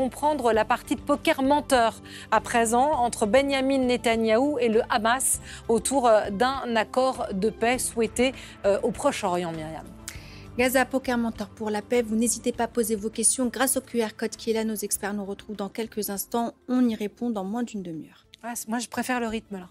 comprendre la partie de poker menteur à présent entre Benyamin Netanyahou et le Hamas autour d'un accord de paix souhaité au Proche-Orient, Myriam. Gaza, poker menteur pour la paix. Vous n'hésitez pas à poser vos questions grâce au QR code qui est là. Nos experts nous retrouvent dans quelques instants. On y répond dans moins d'une demi-heure. Ah, moi, je préfère le rythme là.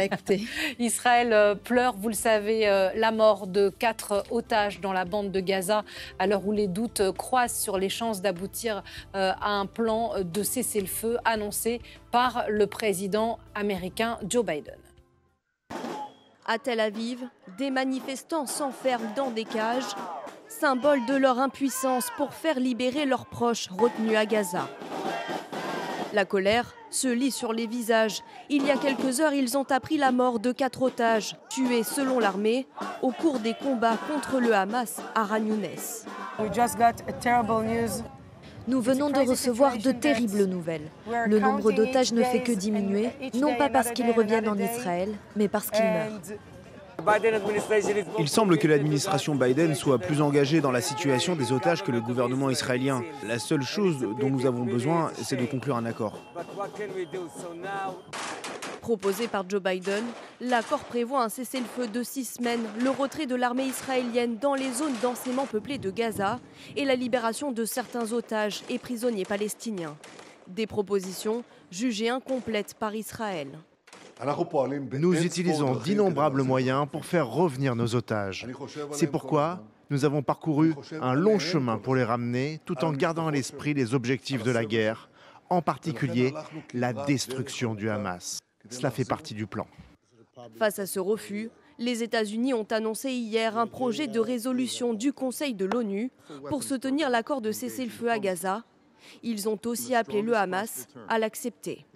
Écoutez. Israël pleure, vous le savez, la mort de 4 otages dans la bande de Gaza, à l'heure où les doutes croissent sur les chances d'aboutir à un plan de cessez-le-feu annoncé par le président américain Joe Biden. À Tel Aviv, des manifestants s'enferment dans des cages, symbole de leur impuissance pour faire libérer leurs proches retenus à Gaza. La colère se lit sur les visages. Il y a quelques heures, ils ont appris la mort de 4 otages, tués selon l'armée au cours des combats contre le Hamas à Khan Younes. Nous venons de recevoir de terribles nouvelles. Le nombre d'otages ne fait que diminuer, non pas parce qu'ils reviennent en Israël, mais parce qu'ils meurent. Il semble que l'administration Biden soit plus engagée dans la situation des otages que le gouvernement israélien. La seule chose dont nous avons besoin, c'est de conclure un accord. Proposé par Joe Biden, l'accord prévoit un cessez-le-feu de 6 semaines, le retrait de l'armée israélienne dans les zones densément peuplées de Gaza et la libération de certains otages et prisonniers palestiniens. Des propositions jugées incomplètes par Israël. Nous utilisons d'innombrables moyens pour faire revenir nos otages. C'est pourquoi nous avons parcouru un long chemin pour les ramener, tout en gardant à l'esprit les objectifs de la guerre, en particulier la destruction du Hamas. Cela fait partie du plan. Face à ce refus, les États-Unis ont annoncé hier un projet de résolution du Conseil de l'ONU pour soutenir l'accord de cessez-le-feu à Gaza. Ils ont aussi appelé le Hamas à l'accepter.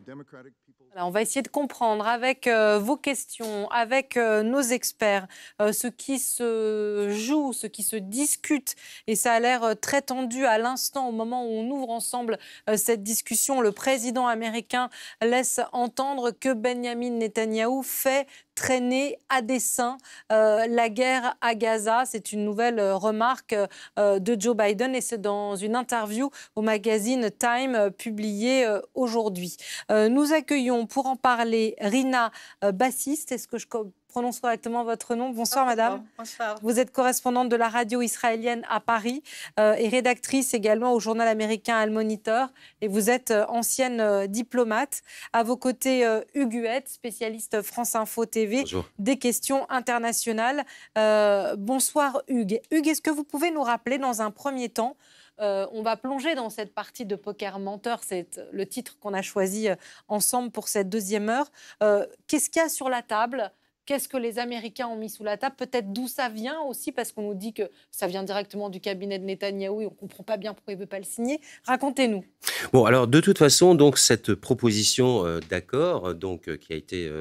On va essayer de comprendre avec vos questions, avec nos experts, ce qui se joue, ce qui se discute. Et ça a l'air très tendu à l'instant, au moment où on ouvre ensemble cette discussion. Le président américain laisse entendre que Benyamin Netanyahou fait traîner à dessein la guerre à Gaza. C'est une nouvelle remarque de Joe Biden et c'est dans une interview au magazine Time publiée aujourd'hui. Nous accueillons pour en parler Rina Bassiste. Est-ce que je prononce correctement votre nom? Bonsoir madame. Bonsoir. Vous êtes correspondante de la radio israélienne à Paris et rédactrice également au journal américain Al Monitor. Et vous êtes ancienne diplomate. À vos côtés, Hugues Huette, spécialiste France Info TV. Bonjour. Des questions internationales. Bonsoir Hugues. Hugues, est-ce que vous pouvez nous rappeler dans un premier temps, on va plonger dans cette partie de poker menteur, c'est le titre qu'on a choisi ensemble pour cette deuxième heure. Qu'est-ce qu'il y a sur la table ? Qu'est-ce que les Américains ont mis sous la table? Peut-être d'où ça vient aussi, parce qu'on nous dit que ça vient directement du cabinet de Netanyahou et on ne comprend pas bien pourquoi il ne veut pas le signer. Racontez-nous. Bon, alors de toute façon, donc, cette proposition d'accord qui a été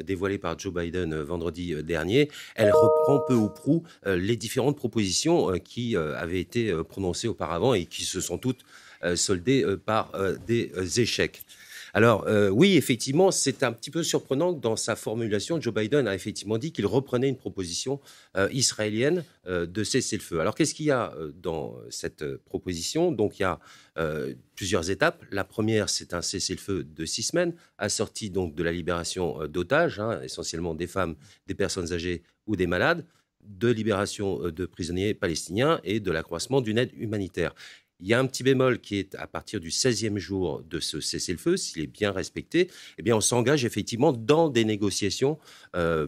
dévoilée par Joe Biden vendredi dernier, elle reprend peu ou prou les différentes propositions qui avaient été prononcées auparavant et qui se sont toutes soldées par des échecs. Alors oui, effectivement, c'est un petit peu surprenant que dans sa formulation, Joe Biden a effectivement dit qu'il reprenait une proposition israélienne de cessez-le-feu. Alors qu'est-ce qu'il y a dans cette proposition? Donc il y a plusieurs étapes. La première, c'est un cessez-le-feu de 6 semaines, assorti donc de la libération d'otages, essentiellement des femmes, des personnes âgées ou des malades, de libération de prisonniers palestiniens et de l'accroissement d'une aide humanitaire. Il y a un petit bémol qui est à partir du 16e jour de ce cessez-le-feu, s'il est bien respecté, eh bien on s'engage effectivement dans des négociations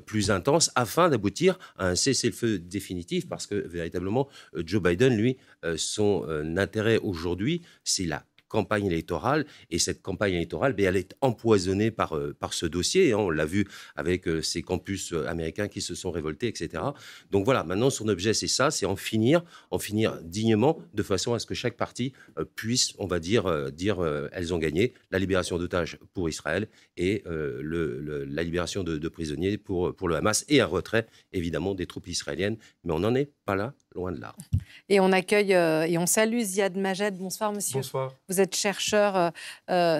plus intenses afin d'aboutir à un cessez-le-feu définitif parce que véritablement Joe Biden, lui, son intérêt aujourd'hui, c'est la campagne électorale et cette campagne électorale, elle est empoisonnée par ce dossier. On l'a vu avec ces campus américains qui se sont révoltés, etc. Donc voilà, maintenant son objet c'est ça, c'est en finir dignement de façon à ce que chaque partie puisse, on va dire elles ont gagné la libération d'otages pour Israël et la libération de prisonniers pour le Hamas et un retrait évidemment des troupes israéliennes. Mais on n'en est pas là, loin de là. Et on accueille et on salue Ziad Majed. Bonsoir monsieur. Bonsoir. Vous Vous êtes chercheur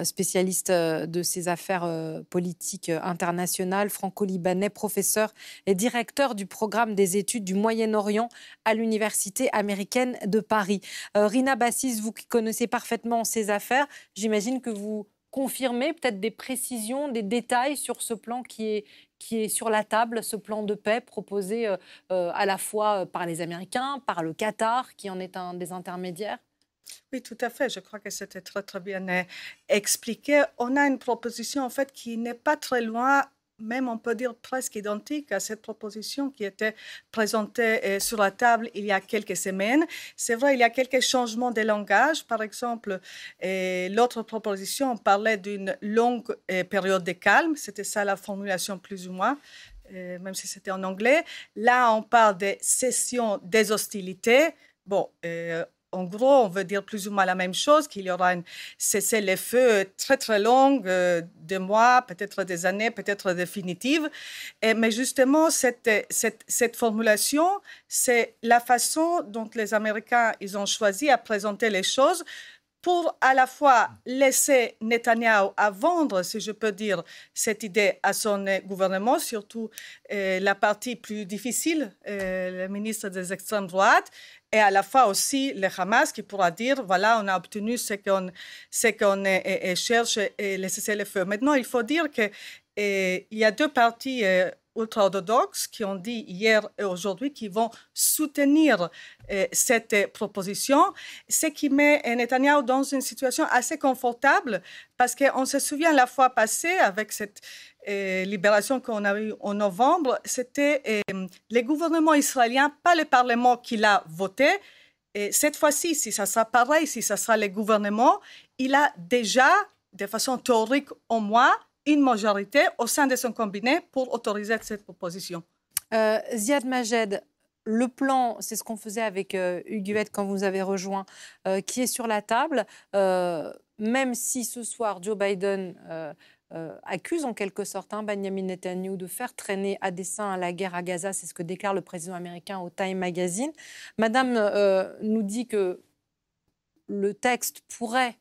spécialiste de ces affaires politiques internationales, franco-libanais, professeur et directeur du programme des études du Moyen-Orient à l'Université américaine de Paris. Rina Bassis, vous qui connaissez parfaitement ces affaires, j'imagine que vous confirmez peut-être des précisions, des détails sur ce plan qui est sur la table, ce plan de paix proposé à la fois par les Américains, par le Qatar, qui en est un des intermédiaires? Oui, tout à fait. Je crois que c'était très, très bien expliqué. On a une proposition, en fait, qui n'est pas très loin, même on peut dire presque identique à cette proposition qui était présentée sur la table il y a quelques semaines. C'est vrai, il y a quelques changements de langage. Par exemple, l'autre proposition, on parlait d'une longue période de calme. C'était ça la formulation plus ou moins, même si c'était en anglais. Là, on parle de cessation des hostilités. Bon, en gros, on veut dire plus ou moins la même chose, qu'il y aura un cessez-le-feu très, très long, des mois, peut-être des années, peut-être définitive. Mais justement, cette formulation, c'est la façon dont les Américains ils ont choisi à présenter les choses pour à la fois laisser Netanyahou à vendre, si je peux dire, cette idée à son gouvernement, surtout la partie plus difficile, le ministre des extrêmes droites, et à la fois aussi le Hamas qui pourra dire, voilà, on a obtenu ce qu'on cherche et le cessez-le-feu. Maintenant, il faut dire qu'il y a deux partis ultra-orthodoxes qui ont dit hier et aujourd'hui qu'ils vont soutenir cette proposition, ce qui met Netanyahou dans une situation assez confortable parce qu'on se souvient la fois passée avec cette libération qu'on a eue en novembre, c'était le gouvernement israélien, pas le Parlement qui l'a voté. Et cette fois-ci, si ça sera pareil, si ça sera le gouvernement, il a déjà, de façon théorique au moins, une majorité au sein de son cabinet pour autoriser cette proposition. Ziad Majed, le plan, c'est ce qu'on faisait avec Hugues Huet quand vous avez rejoint, qui est sur la table, même si ce soir Joe Biden accuse en quelque sorte Benjamin Netanyahou de faire traîner à dessein la guerre à Gaza, c'est ce que déclare le président américain au Time Magazine. Madame nous dit que le texte pourrait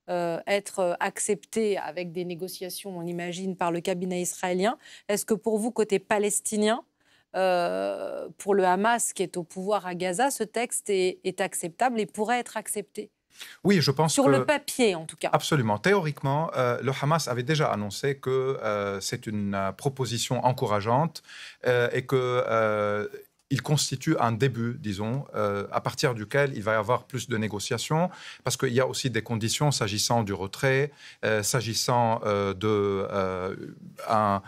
être accepté avec des négociations, on l'imagine, par le cabinet israélien. Est-ce que pour vous, côté palestinien, pour le Hamas qui est au pouvoir à Gaza, ce texte est acceptable et pourrait être accepté? Oui, je pense sur le papier, en tout cas. Absolument. Théoriquement, le Hamas avait déjà annoncé que c'est une proposition encourageante et que il constitue un début, disons, à partir duquel il va y avoir plus de négociations, parce qu'il y a aussi des conditions s'agissant du retrait, s'agissant d'une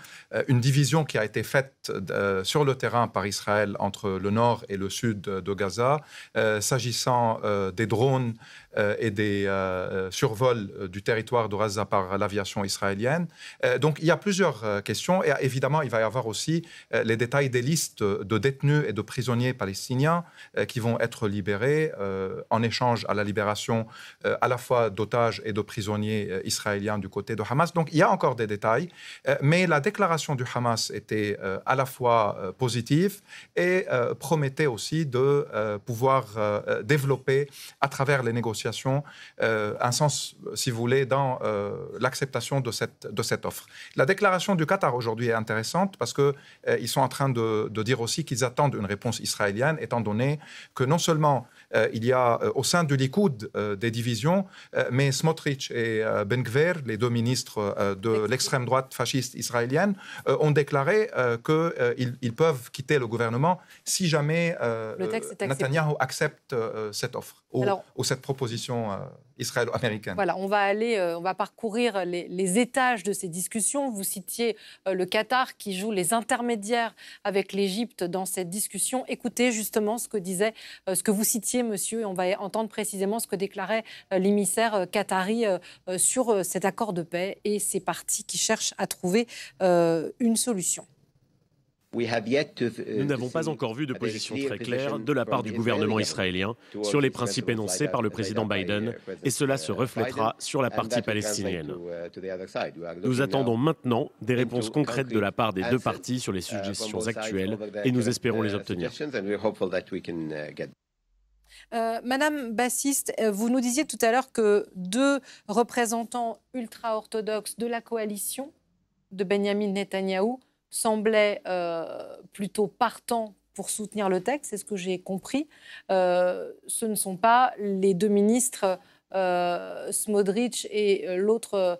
division qui a été faite sur le terrain par Israël entre le nord et le sud de Gaza, s'agissant des drones et des survols du territoire de Gaza par l'aviation israélienne. Donc il y a plusieurs questions, et évidemment il va y avoir aussi les détails des listes de détenus et de prisonniers palestiniens qui vont être libérés en échange à la libération à la fois d'otages et de prisonniers israéliens du côté de Hamas. Donc il y a encore des détails, mais la déclaration du Hamas était à la fois positive et promettait aussi de pouvoir développer à travers les négociations un sens, si vous voulez, dans l'acceptation de cette offre. La déclaration du Qatar aujourd'hui est intéressante parce qu'ils sont en train de dire aussi qu'ils attendent une réponse israélienne, étant donné que non seulement il y a au sein du Likoud des divisions, mais Smotrich et Ben Gvir, les deux ministres de l'extrême droite fasciste israélienne, ont déclaré qu'ils peuvent quitter le gouvernement si jamais Netanyahou accepte cette offre ou cette proposition israélo-américaine. Voilà, on va parcourir les étages de ces discussions. Vous citiez le Qatar qui joue les intermédiaires avec l'Égypte dans cette discussion. Écoutez justement ce que vous citiez, monsieur, et on va entendre précisément ce que déclarait l'émissaire qatari sur cet accord de paix et ces partis qui cherchent à trouver une solution. Nous n'avons pas encore vu de position très claire de la part du gouvernement israélien sur les principes énoncés par le président Biden, et cela se reflètera sur la partie palestinienne. Nous attendons maintenant des réponses concrètes de la part des deux parties sur les suggestions actuelles, et nous espérons les obtenir. Madame Bassiste, vous nous disiez tout à l'heure que 2 représentants ultra-orthodoxes de la coalition de Benyamin Netanyahou semblaient plutôt partants pour soutenir le texte, c'est ce que j'ai compris. Ce ne sont pas les 2 ministres Smotrich et l'autre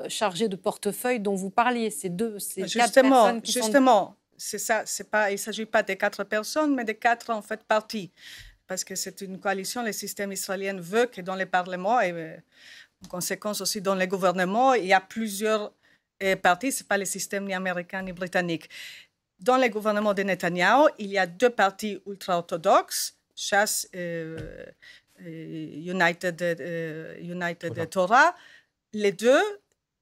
chargé de portefeuille dont vous parliez. C'est 4 personnes qui justement, c'est ça. Il ne s'agit pas des 4 personnes, mais des 4 en fait partis. Parce que c'est une coalition, le système israélien veut que dans les parlements et en conséquence aussi dans les gouvernements, il y a plusieurs partis, ce n'est pas le système ni américain ni britannique. Dans les gouvernements de Netanyahou, il y a 2 partis ultra-orthodoxes, Shas United Torah. Les 2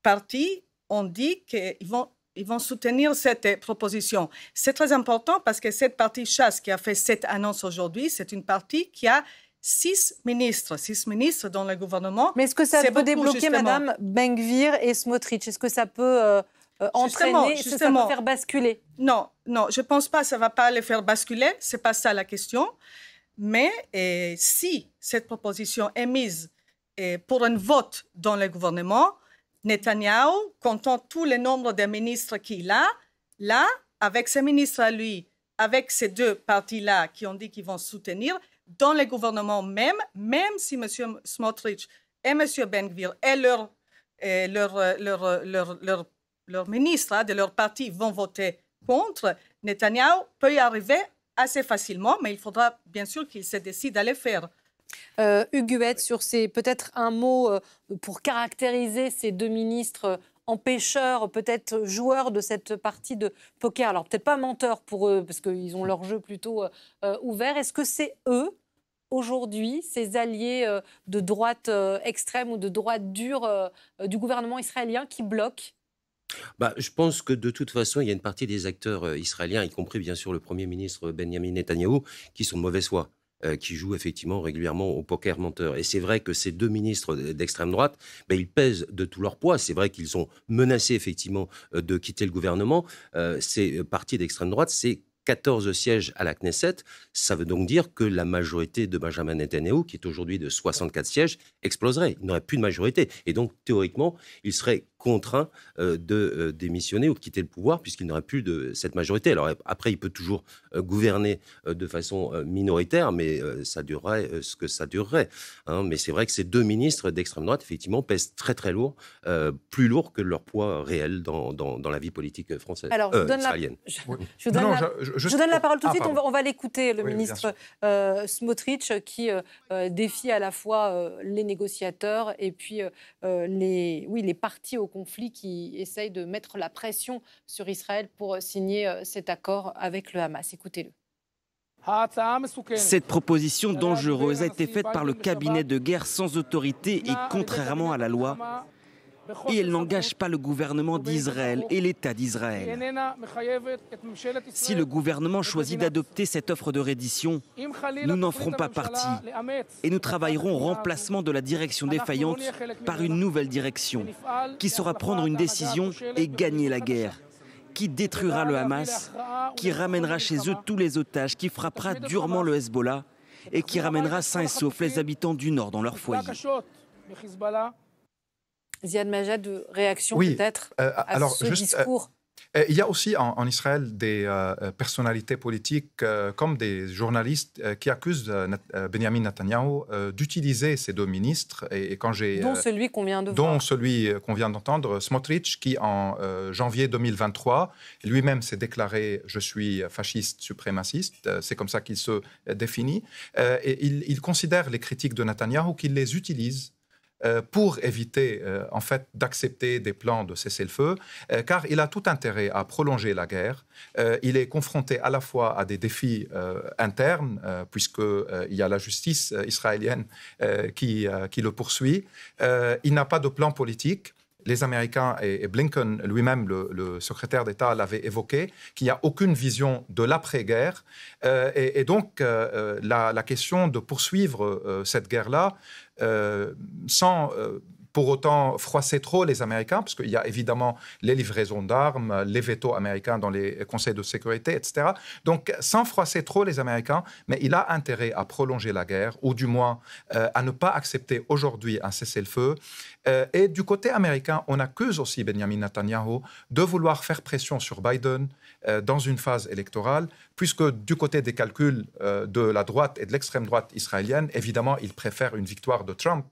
partis ont dit qu'ils vont soutenir cette proposition. C'est très important parce que cette partie Shas qui a fait cette annonce aujourd'hui, c'est une partie qui a 6 ministres dans le gouvernement. Mais est-ce que ça peut débloquer, Madame Ben-Gvir et Smotrich? Est-ce que ça peut entraîner, est-ce que ça peut faire basculer? Non, je ne pense pas que ça ne va pas les faire basculer. Ce n'est pas ça la question. Mais si cette proposition est mise pour un vote dans le gouvernement, Netanyahou, comptant tous les nombres de ministres qu'il a, là, avec ses ministres à lui, avec ces 2 partis-là qui ont dit qu'ils vont soutenir, dans le gouvernement même si M. Smotrich et M. Ben-Gvir et leurs ministres de leur parti vont voter contre, Netanyahou peut y arriver assez facilement, mais il faudra bien sûr qu'il se décide à le faire. Huguette, sur peut-être un mot pour caractériser ces 2 ministres empêcheurs, peut-être joueurs de cette partie de poker. Alors peut-être pas menteurs pour eux, parce qu'ils ont leur jeu plutôt ouvert. Est-ce que c'est eux, aujourd'hui, ces alliés de droite extrême ou de droite dure du gouvernement israélien qui bloquent? Je pense que de toute façon, il y a une partie des acteurs israéliens, y compris bien sûr le Premier ministre Benyamin Netanyahou, qui sont de mauvaise foi, qui jouent effectivement régulièrement au poker menteur. Et c'est vrai que ces 2 ministres d'extrême droite, ils pèsent de tout leur poids. C'est vrai qu'ils ont menacé effectivement de quitter le gouvernement. Ces partis d'extrême droite, c'est 14 sièges à la Knesset. Ça veut donc dire que la majorité de Benjamin Netanyahou, qui est aujourd'hui de 64 sièges, exploserait. Il n'aurait plus de majorité. Et donc, théoriquement, il serait contraint de démissionner ou de quitter le pouvoir puisqu'il n'aurait plus de cette majorité. Alors après, il peut toujours gouverner de façon minoritaire, mais ça durerait ce que ça durerait. Mais c'est vrai que ces 2 ministres d'extrême droite, effectivement, pèsent très très lourd, plus lourd que leur poids réel dans la vie politique française, Alors, israélienne. Je vous donne la parole tout de suite. On va l'écouter, le ministre Smotrich, qui défie à la fois les négociateurs et puis les partis au conflit qui essayent de mettre la pression sur Israël pour signer cet accord avec le Hamas. Écoutez-le. Cette proposition dangereuse a été faite par le cabinet de guerre sans autorité et contrairement à la loi. Et elle n'engage pas le gouvernement d'Israël et l'État d'Israël. Si le gouvernement choisit d'adopter cette offre de reddition, nous n'en ferons pas partie. Et nous travaillerons au remplacement de la direction défaillante par une nouvelle direction, qui saura prendre une décision et gagner la guerre, qui détruira le Hamas, qui ramènera chez eux tous les otages, qui frappera durement le Hezbollah et qui ramènera sains et saufs les habitants du Nord dans leur foyer. Ziad Majed, de réaction peut-être à ce discours. Il y a aussi en Israël des personnalités politiques comme des journalistes qui accusent Benyamin Netanyahou d'utiliser ces 2 ministres. Et quand dont celui qu'on vient de voir. Dont celui qu'on vient d'entendre, Smotrich, qui en janvier 2023, lui-même s'est déclaré « je suis fasciste suprémaciste », c'est comme ça qu'il se définit. Et il considère les critiques de Netanyahou qu'il les utilise pour éviter en fait d'accepter des plans de cessez-le-feu, car il a tout intérêt à prolonger la guerre. Il est confronté à la fois à des défis internes, puisqu'il y a la justice israélienne qui le poursuit. Il n'a pas de plan politique. Les Américains et Blinken lui-même, le secrétaire d'État, l'avait évoqué, qu'il n'y a aucune vision de l'après-guerre. Et donc, la question de poursuivre cette guerre-là sans pour autant froisser trop les Américains, parce qu'il y a évidemment les livraisons d'armes, les vétos américains dans les conseils de sécurité, etc. Donc, sans froisser trop les Américains, mais il a intérêt à prolonger la guerre, ou du moins à ne pas accepter aujourd'hui un cessez-le-feu. Et du côté américain, on accuse aussi Benjamin Netanyahu de vouloir faire pression sur Biden dans une phase électorale, puisque du côté des calculs de la droite et de l'extrême droite israélienne, évidemment, il préfère une victoire de Trump,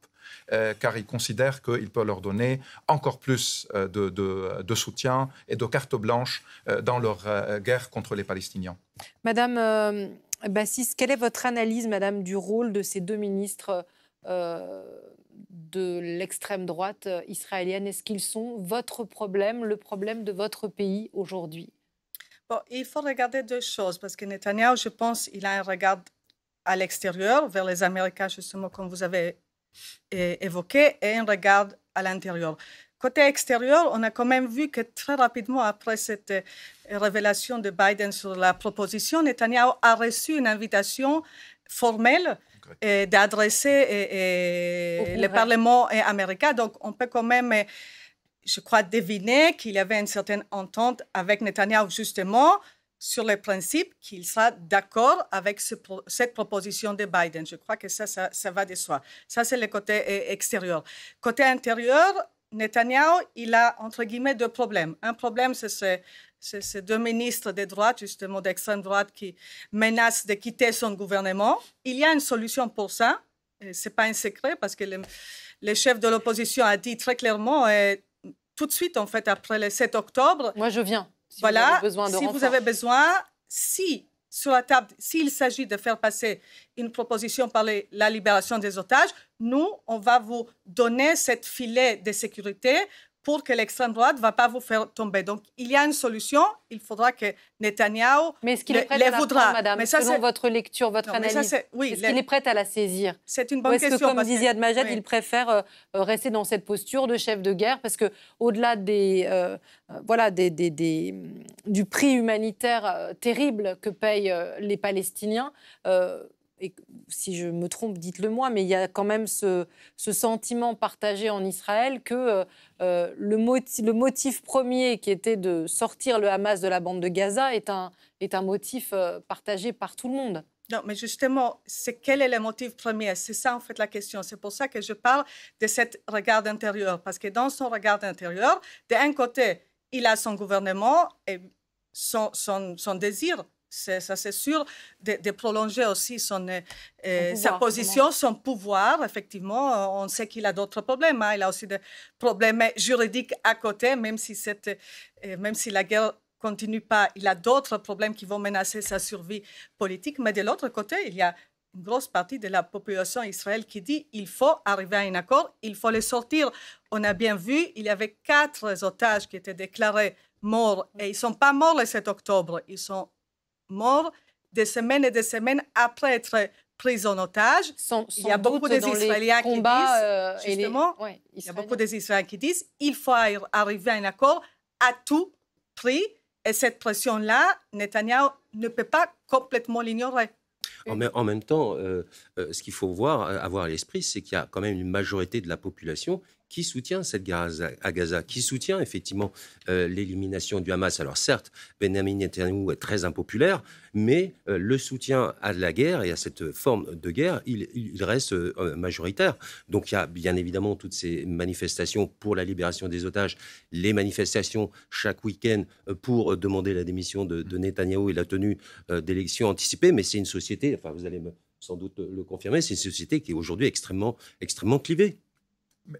car il considère qu'il peut leur donner encore plus de soutien et de carte blanche dans leur guerre contre les Palestiniens. Madame Bassis, quelle est votre analyse, Madame, du rôle de ces deux ministres de l'extrême droite israélienne? Est-ce qu'ils sont votre problème, le problème de votre pays aujourd'hui? Bon, il faut regarder deux choses, parce que Netanyahou, je pense, il a un regard à l'extérieur, vers les Américains, justement, comme vous avez évoqué, et un regard à l'intérieur. Côté extérieur, on a quand même vu que très rapidement, après cette révélation de Biden sur la proposition, Netanyahou a reçu une invitation formelle d'adresser le Parlement américain. Donc, on peut quand même, je crois, deviner qu'il y avait une certaine entente avec Netanyahou, justement, sur le principe qu'il sera d'accord avec cette proposition de Biden. Je crois que ça va de soi. Ça, c'est le côté extérieur. Côté intérieur, Netanyahou, il a, entre guillemets, deux problèmes. Un problème, c'est ces deux ministres de droite, justement d'extrême droite, qui menacent de quitter son gouvernement. Il y a une solution pour ça. Ce n'est pas un secret, parce que le chef de l'opposition a dit très clairement, tout de suite, en fait, après le 7 octobre... Moi, je viens. Si voilà, vous avez besoin, si sur la table, s'il s'agit de faire passer une proposition par la libération des otages, nous, on va vous donner cette filet de sécurité pour que l'extrême droite ne va pas vous faire tomber. Donc, il y a une solution. Il faudra que Netanyahou mais est-ce qu'il est prêt à la prendre, madame, mais ça, selon votre lecture, votre analyse, est-ce qu'il est prêt à la saisir? C'est une bonne question. Ou est-ce que, comme disait Admajed, il préfère rester dans cette posture de chef de guerre? Parce qu'au-delà du prix humanitaire terrible que payent les Palestiniens, et si je me trompe, dites-le moi, mais il y a quand même ce sentiment partagé en Israël que le motif premier, qui était de sortir le Hamas de la bande de Gaza, est un motif partagé par tout le monde. Non, mais justement, quel est le motif premier? C'est ça, en fait, la question. C'est pour ça que je parle de cet regard intérieur. Parce que dans son regard intérieur, d'un côté, il a son gouvernement et son désir, ça c'est sûr, de prolonger aussi sa position, son pouvoir. Effectivement, on sait qu'il a d'autres problèmes. Hein. Il a aussi des problèmes juridiques à côté, même si la guerre continue pas. Il a d'autres problèmes qui vont menacer sa survie politique. Mais de l'autre côté, il y a une grosse partie de la population israélienne qui dit qu'il faut arriver à un accord, il faut les sortir. On a bien vu, il y avait 4 otages qui étaient déclarés morts. Et ils ne sont pas morts le 7 octobre. Ils sont morts des semaines et des semaines après être pris en otage. Il y a beaucoup d'Israéliens qui disent, justement, il y a beaucoup d'Israéliens qui disent il faut arriver à un accord à tout prix. Et cette pression-là, Netanyahou ne peut pas complètement l'ignorer. En même temps, ce qu'il faut avoir à l'esprit, c'est qu'il y a quand même une majorité de la population qui soutient cette guerre à Gaza, qui soutient effectivement l'élimination du Hamas. Alors certes, Benjamin Netanyahu est très impopulaire, mais le soutien à la guerre et à cette forme de guerre, il reste majoritaire. Donc il y a bien évidemment toutes ces manifestations pour la libération des otages, les manifestations chaque week-end pour demander la démission de Netanyahu et la tenue d'élections anticipées, mais c'est une société, enfin vous allez sans doute le confirmer, c'est une société qui est aujourd'hui extrêmement clivée.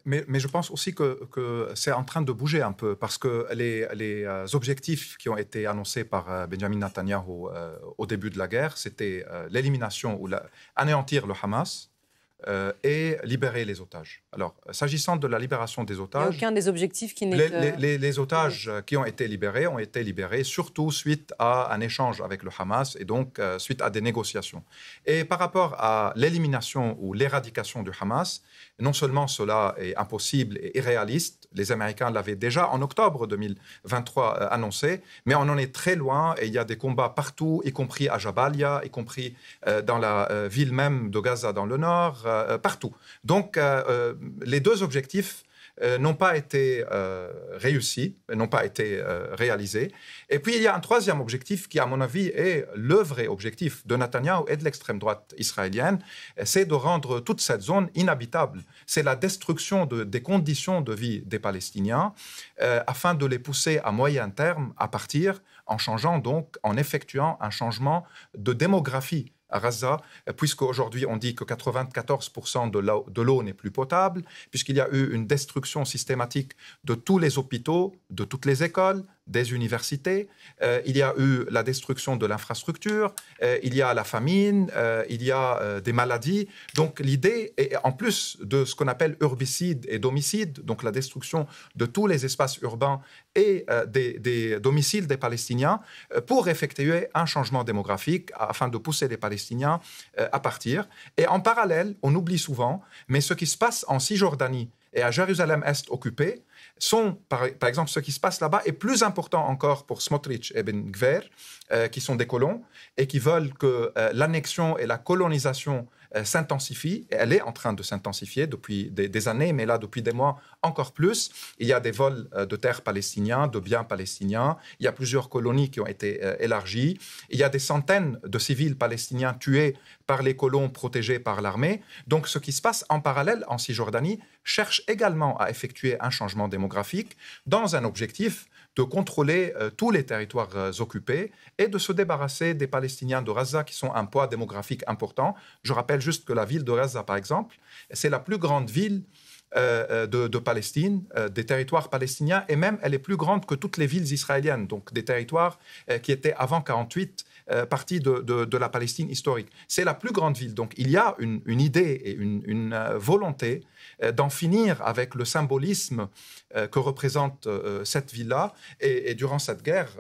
Mais je pense aussi que c'est en train de bouger un peu, parce que les objectifs qui ont été annoncés par Benjamin Netanyahu au début de la guerre, c'était l'élimination ou anéantir le Hamas et libérer les otages. Alors, s'agissant de la libération des otages... Il n'y a aucun des objectifs qui n'est... Les otages qui ont été libérés surtout suite à un échange avec le Hamas et donc suite à des négociations. Et par rapport à l'élimination ou l'éradication du Hamas, non seulement cela est impossible et irréaliste, les Américains l'avaient déjà en octobre 2023 annoncé, mais on en est très loin et il y a des combats partout, y compris à Jabalia, y compris dans la ville même de Gaza dans le nord, partout. Donc les deux objectifs n'ont pas été réussis, n'ont pas été réalisés. Et puis, il y a un troisième objectif qui, à mon avis, est le vrai objectif de Netanyahou et de l'extrême droite israélienne, c'est de rendre toute cette zone inhabitable. C'est la destruction des conditions de vie des Palestiniens afin de les pousser à moyen terme à partir, en changeant donc, en effectuant un changement de démographie à Gaza, puisqu'aujourd'hui on dit que 94% de l'eau n'est plus potable, puisqu'il y a eu une destruction systématique de tous les hôpitaux, de toutes les écoles, des universités, il y a eu la destruction de l'infrastructure, il y a la famine, il y a des maladies. Donc l'idée, est, en plus de ce qu'on appelle herbicide et domicide, donc la destruction de tous les espaces urbains et des domiciles des Palestiniens, pour effectuer un changement démographique afin de pousser les Palestiniens à partir. Et en parallèle, on oublie souvent, mais ce qui se passe en Cisjordanie et à Jérusalem-Est occupée, par exemple, ce qui se passe là-bas est plus important encore pour Smotrich et Ben Gvir, qui sont des colons et qui veulent que l'annexion et la colonisation s'intensifient. Et elle est en train de s'intensifier depuis des années, mais là, depuis des mois, encore plus. Il y a des vols de terres palestiniens, de biens palestiniens. Il y a plusieurs colonies qui ont été élargies. Il y a des centaines de civils palestiniens tués par les colons protégés par l'armée. Donc, ce qui se passe en parallèle en Cisjordanie cherche également à effectuer un changement démographique dans un objectif de contrôler tous les territoires occupés et de se débarrasser des Palestiniens de Gaza qui sont un poids démographique important. Je rappelle juste que la ville de Gaza, par exemple, c'est la plus grande ville de Palestine, des territoires palestiniens, et même elle est plus grande que toutes les villes israéliennes, donc des territoires qui étaient avant 1948 partie de la Palestine historique. C'est la plus grande ville. Donc il y a une idée et une volonté d'en finir avec le symbolisme que représente cette ville-là. Et durant cette guerre,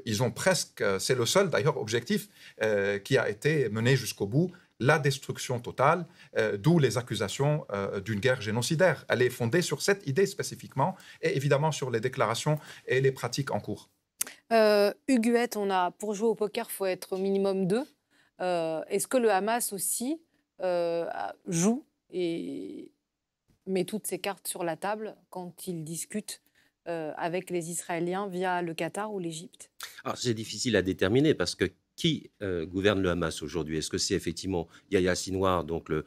ils ont presque, c'est le seul d'ailleurs objectif qui a été mené jusqu'au bout, la destruction totale, d'où les accusations d'une guerre génocidaire. Elle est fondée sur cette idée spécifiquement et évidemment sur les déclarations et les pratiques en cours. Huguette, pour jouer au poker, il faut être au minimum 2. Est-ce que le Hamas aussi joue et met toutes ses cartes sur la table quand il discute avec les Israéliens via le Qatar ou l'Égypte? Alors, c'est difficile à déterminer parce que qui gouverne le Hamas aujourd'hui? Est-ce que c'est effectivement Yahya Sinwar, donc le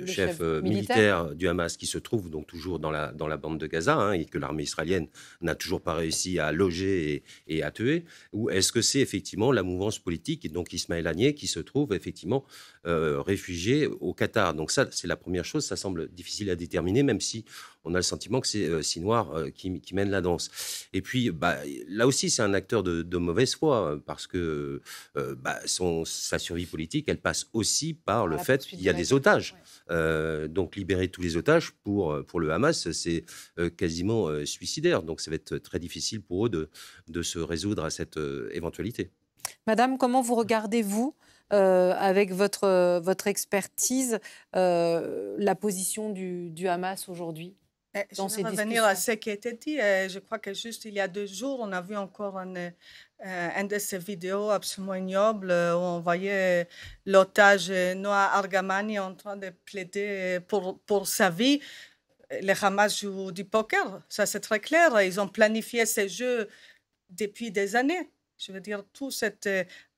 chef militaire du Hamas, qui se trouve donc toujours dans la bande de Gaza, hein, et que l'armée israélienne n'a toujours pas réussi à loger et à tuer? Ou est-ce que c'est effectivement la mouvance politique, et donc Ismaël Haniyeh, qui se trouve effectivement réfugié au Qatar? Donc ça, c'est la première chose. Ça semble difficile à déterminer, même si on a le sentiment que c'est Sinwar qui mène la danse. Et puis, là aussi, c'est un acteur de mauvaise foi, parce que sa survie politique, elle passe aussi par le fait qu'il y a des otages. Ouais. Donc, libérer tous les otages pour le Hamas, c'est quasiment suicidaire. Donc, ça va être très difficile pour eux de se résoudre à cette éventualité. Madame, comment vous regardez-vous, avec votre expertise, la position du Hamas aujourd'hui? Je vais revenir à ce qui a été dit. Je crois que juste il y a 2 jours, on a vu encore un de ces vidéos absolument ignobles où on voyait l'otage Noah Argamani en train de plaider pour sa vie. Le Hamas joue du poker, ça c'est très clair. Ils ont planifié ces jeux depuis des années. Je veux dire, toute cette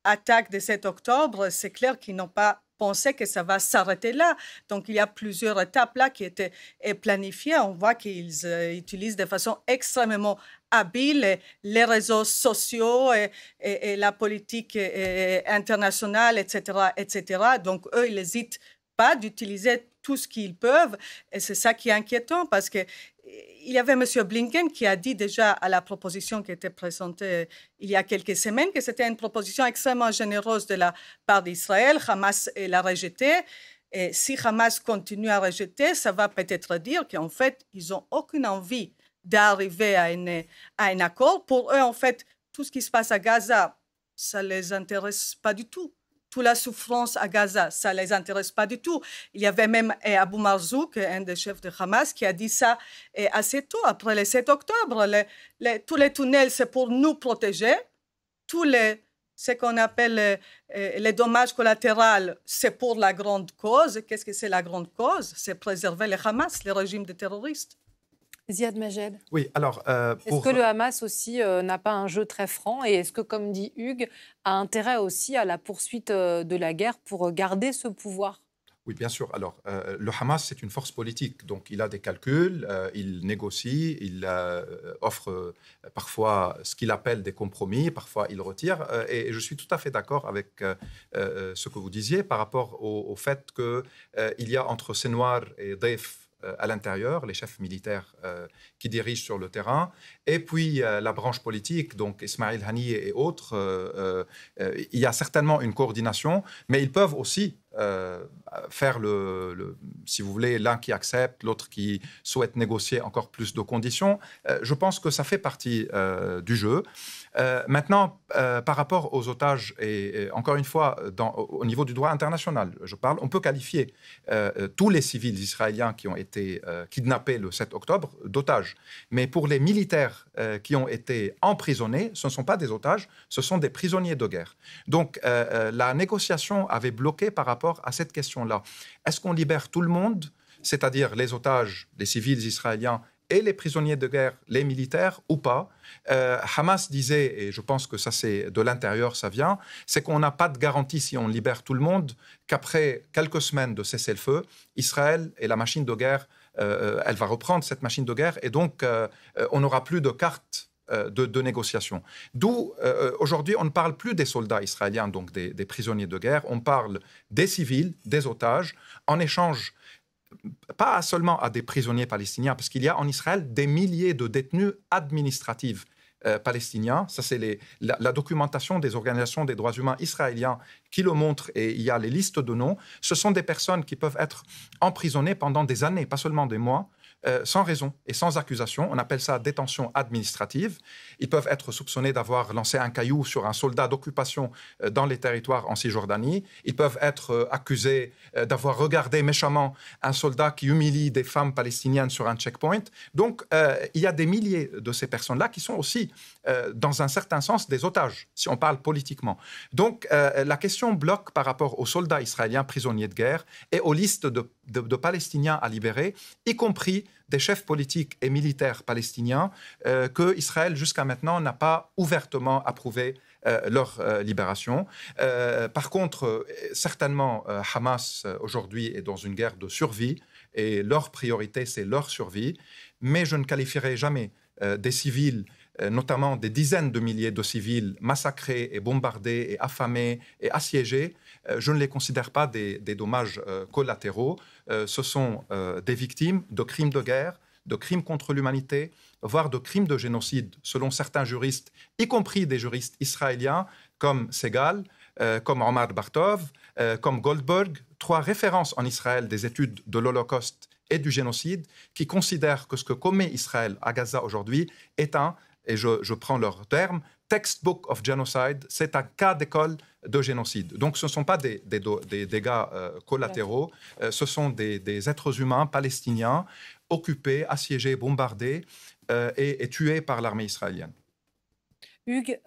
attaque de 7 octobre, c'est clair qu'ils n'ont pas pensé que ça va s'arrêter là. Donc, il y a plusieurs étapes là qui étaient planifiées. On voit qu'ils utilisent de façon extrêmement habile les réseaux sociaux et la politique internationale, etc., etc. Donc, eux, ils n'hésitent pas d'utiliser tout ce qu'ils peuvent. Et c'est ça qui est inquiétant parce que il y avait M. Blinken qui a dit déjà à la proposition qui était présentée il y a quelques semaines que c'était une proposition extrêmement généreuse de la part d'Israël. Hamas l'a rejetée. Et si Hamas continue à rejeter, ça va peut-être dire qu'en fait, ils n'ont aucune envie d'arriver à un accord. Pour eux, en fait, tout ce qui se passe à Gaza, ça ne les intéresse pas du tout. Toute la souffrance à Gaza, ça ne les intéresse pas du tout. Il y avait même Abu Marzouk, un des chefs de Hamas, qui a dit ça assez tôt, après le 7 octobre. Tous les tunnels, c'est pour nous protéger. Ce qu'on appelle les dommages collatéraux, c'est pour la grande cause. Qu'est-ce que c'est la grande cause? C'est préserver le Hamas, le régime des terroristes. Ziad Majed. Oui, alors... Est-ce que le Hamas aussi n'a pas un jeu très franc et est-ce que, comme dit Hugues, a intérêt aussi à la poursuite de la guerre pour garder ce pouvoir ? Oui, bien sûr. Alors, le Hamas, c'est une force politique. Donc, il a des calculs, il négocie, il offre parfois ce qu'il appelle des compromis, parfois il retire. Et je suis tout à fait d'accord avec ce que vous disiez par rapport au fait qu'il y a entre Senwar et Deif à l'intérieur, les chefs militaires qui dirigent sur le terrain, et puis la branche politique, donc Ismail Haniyeh et autres, il y a certainement une coordination, mais ils peuvent aussi faire si vous voulez, l'un qui accepte, l'autre qui souhaite négocier encore plus de conditions. Je pense que ça fait partie du jeu. Maintenant, par rapport aux otages, et encore une fois, au niveau du droit international, je parle, on peut qualifier tous les civils israéliens qui ont été kidnappés le 7 octobre d'otages. Mais pour les militaires qui ont été emprisonnés, ce ne sont pas des otages, ce sont des prisonniers de guerre. Donc, la négociation avait bloqué par rapport à cette question-là. Est-ce qu'on libère tout le monde, c'est-à-dire les otages, les civils israéliens et les prisonniers de guerre, les militaires, ou pas? Hamas disait, et je pense que ça c'est de l'intérieur, ça vient, c'est qu'on n'a pas de garantie si on libère tout le monde, qu'après quelques semaines de cessez-le-feu, Israël et la machine de guerre, elle va reprendre cette machine de guerre, et donc on n'aura plus de carte de négociation. D'où, aujourd'hui, on ne parle plus des soldats israéliens, donc des prisonniers de guerre, on parle des civils, des otages, en échange pas seulement à des prisonniers palestiniens, parce qu'il y a en Israël des milliers de détenus administratifs palestiniens. Ça, c'est la documentation des organisations des droits humains israéliens qui le montre, et il y a les listes de noms. Ce sont des personnes qui peuvent être emprisonnées pendant des années, pas seulement des mois, sans raison et sans accusation. On appelle ça détention administrative. Ils peuvent être soupçonnés d'avoir lancé un caillou sur un soldat d'occupation dans les territoires en Cisjordanie. Ils peuvent être accusés d'avoir regardé méchamment un soldat qui humilie des femmes palestiniennes sur un checkpoint. Donc, il y a des milliers de ces personnes-là qui sont aussi, dans un certain sens, des otages, si on parle politiquement. Donc, la question bloque par rapport aux soldats israéliens prisonniers de guerre et aux listes de Palestiniens à libérer, y compris des chefs politiques et militaires palestiniens que Israël, jusqu'à maintenant, n'a pas ouvertement approuvé leur libération. Par contre, certainement, Hamas, aujourd'hui, est dans une guerre de survie et leur priorité, c'est leur survie. Mais je ne qualifierai jamais des civils, notamment des dizaines de milliers de civils massacrés et bombardés et affamés et assiégés, je ne les considère pas des dommages collatéraux. Ce sont des victimes de crimes de guerre, de crimes contre l'humanité, voire de crimes de génocide, selon certains juristes, y compris des juristes israéliens comme Segal, comme Omar Bartov, comme Goldberg, 3 références en Israël des études de l'Holocauste et du génocide, qui considèrent que ce que commet Israël à Gaza aujourd'hui est et je prends leur terme, textbook of genocide, c'est un cas d'école de génocide. Donc ce ne sont pas des dégâts collatéraux, ce sont des êtres humains palestiniens occupés, assiégés, bombardés et tués par l'armée israélienne. Hugues,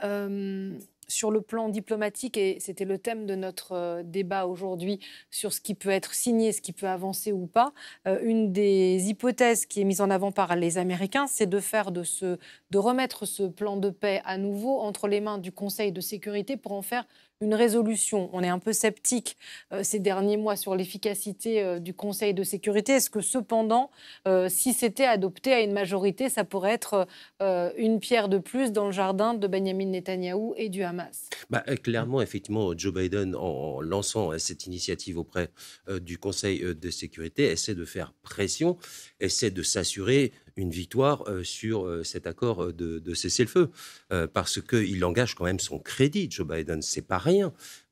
sur le plan diplomatique, et c'était le thème de notre débat aujourd'hui, sur ce qui peut être signé, ce qui peut avancer ou pas, une des hypothèses qui est mise en avant par les Américains, c'est de remettre ce plan de paix à nouveau entre les mains du Conseil de sécurité pour en faire une résolution. On est un peu sceptique ces derniers mois sur l'efficacité du Conseil de sécurité. Est-ce que cependant, si c'était adopté à une majorité, ça pourrait être une pierre de plus dans le jardin de Benyamin Netanyahou et du Hamas? Clairement, effectivement, Joe Biden, en lançant cette initiative auprès du Conseil de sécurité, essaie de faire pression, essaie de s'assurer une victoire sur cet accord de cessez-le-feu, parce qu'il engage quand même son crédit, Joe Biden. C'est pas rien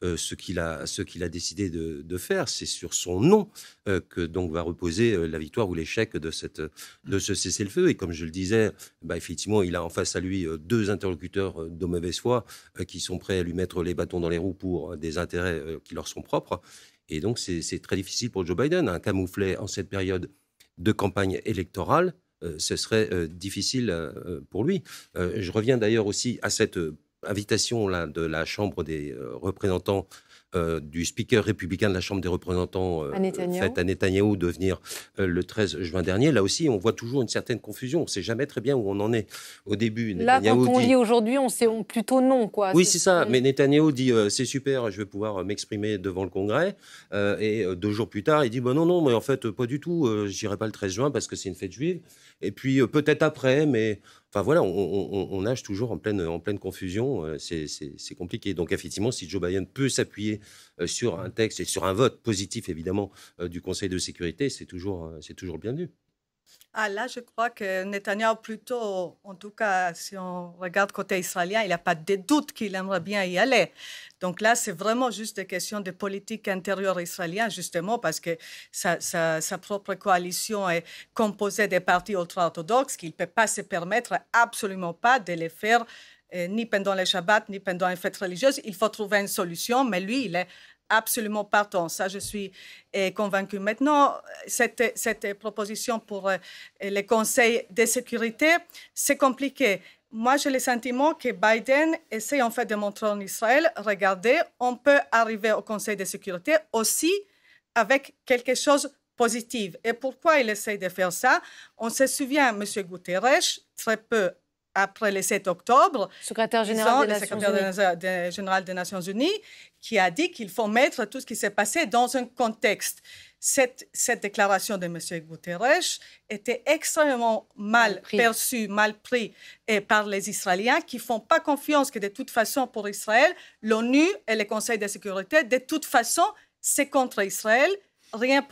ce qu'il a décidé de faire. C'est sur son nom que donc va reposer la victoire ou l'échec de ce cessez-le-feu. Et comme je le disais, effectivement, il a en face à lui 2 interlocuteurs de mauvaise foi qui sont prêts à lui mettre les bâtons dans les roues pour des intérêts qui leur sont propres. Et donc, c'est très difficile pour Joe Biden. Un camouflet en cette période de campagne électorale, ce serait difficile pour lui. Je reviens d'ailleurs aussi à cette invitation là, de la Chambre des représentants du speaker républicain de la Chambre des représentants faite à Netanyahou de venir le 13 juin dernier, là aussi, on voit toujours une certaine confusion. On ne sait jamais très bien où on en est. Au début, Netanyahou quand on lit aujourd'hui, on sait plutôt non, quoi. Oui, c'est ça. Mais Netanyahou dit c'est super, je vais pouvoir m'exprimer devant le Congrès. Et 2 jours plus tard, il dit non, mais en fait, pas du tout. J'irai pas le 13 juin parce que c'est une fête juive. Et puis peut-être après, mais enfin voilà, on nage toujours en pleine confusion. C'est compliqué. Donc effectivement, si Joe Biden peut s'appuyer sur un texte et sur un vote positif évidemment du Conseil de sécurité, c'est toujours bienvenu. Ah, là, je crois que Netanyahou, plutôt, en tout cas, si on regarde côté israélien, il n'y a pas de doute qu'il aimerait bien y aller. Donc là, c'est vraiment juste des questions de politique intérieure israélienne, justement, parce que sa propre coalition est composée des partis ultra-orthodoxes, qu'il ne peut pas se permettre absolument pas de les faire ni pendant les Shabbats, ni pendant les fêtes religieuses. Il faut trouver une solution, mais lui, il est absolument partant. Ça, je suis convaincue. Maintenant, cette proposition pour les conseils de sécurité, c'est compliqué. Moi, j'ai le sentiment que Biden essaie en fait de montrer en Israël, regardez, on peut arriver au Conseil de sécurité aussi avec quelque chose de positif. Et pourquoi il essaie de faire ça? On se souvient, M. Guterres, très peu après le 7 octobre, secrétaire général des Nations Unies, qui a dit qu'il faut mettre tout ce qui s'est passé dans un contexte. Cette déclaration de M. Guterres était extrêmement mal perçue, mal prise par les Israéliens qui ne font pas confiance que de toute façon pour Israël, l'ONU et le Conseil de sécurité, de toute façon, c'est contre Israël. Rien de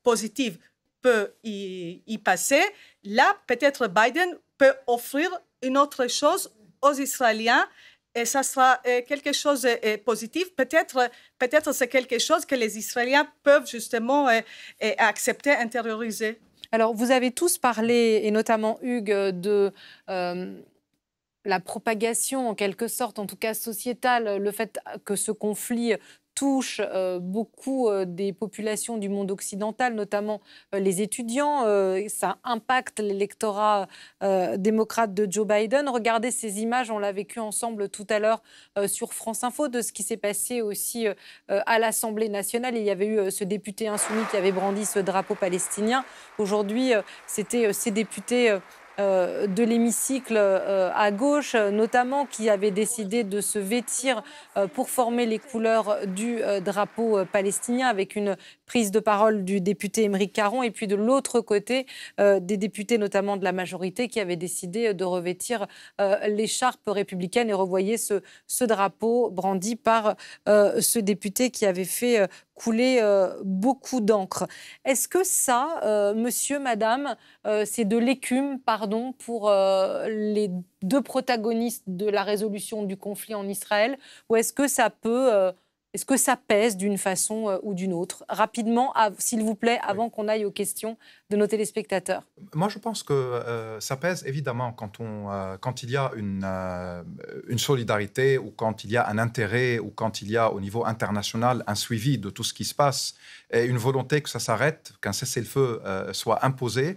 positif peut y passer. Là, peut-être Biden peut offrir une autre chose aux Israéliens et ça sera quelque chose de positif. Peut-être c'est quelque chose que les Israéliens peuvent justement accepter, intérioriser. Alors, vous avez tous parlé, et notamment Hugues, de la propagation, en quelque sorte, en tout cas sociétale, le fait que ce conflit touche beaucoup des populations du monde occidental, notamment les étudiants. Ça impacte l'électorat démocrate de Joe Biden. Regardez ces images, on l'a vécu ensemble tout à l'heure sur France Info, de ce qui s'est passé aussi à l'Assemblée nationale. Il y avait eu ce député insoumis qui avait brandi ce drapeau palestinien. Aujourd'hui, c'était ces députés de l'hémicycle à gauche, notamment, qui avait décidé de se vêtir pour former les couleurs du drapeau palestinien, avec une prise de parole du député Émeric Caron, et puis de l'autre côté, des députés, notamment de la majorité, qui avaient décidé de revêtir l'écharpe républicaine et revoyer ce drapeau brandi par ce député qui avait fait couler beaucoup d'encre. Est-ce que ça, monsieur, madame, c'est de l'écume, pardon, pour les deux protagonistes de la résolution du conflit en Israël, ou est-ce que ça peut... Est-ce que ça pèse d'une façon ou d'une autre? Rapidement, s'il vous plaît, avant qu'on aille aux questions de nos téléspectateurs. Moi, je pense que ça pèse évidemment quand il y a une solidarité, ou quand il y a un intérêt, ou quand il y a au niveau international un suivi de tout ce qui se passe et une volonté que ça s'arrête, qu'un cessez-le-feu soit imposé.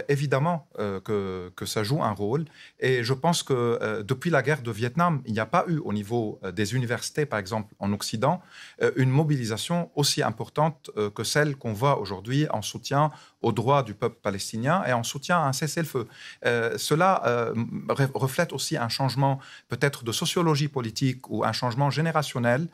Évidemment que ça joue un rôle. Et je pense que depuis la guerre de Vietnam, il n'y a pas eu au niveau des universités, par exemple en Occident, une mobilisation aussi importante que celle qu'on voit aujourd'hui en soutien aux droits du peuple palestinien et en soutien à un cessez-le-feu. Cela reflète aussi un changement peut-être de sociologie politique ou un changement générationnel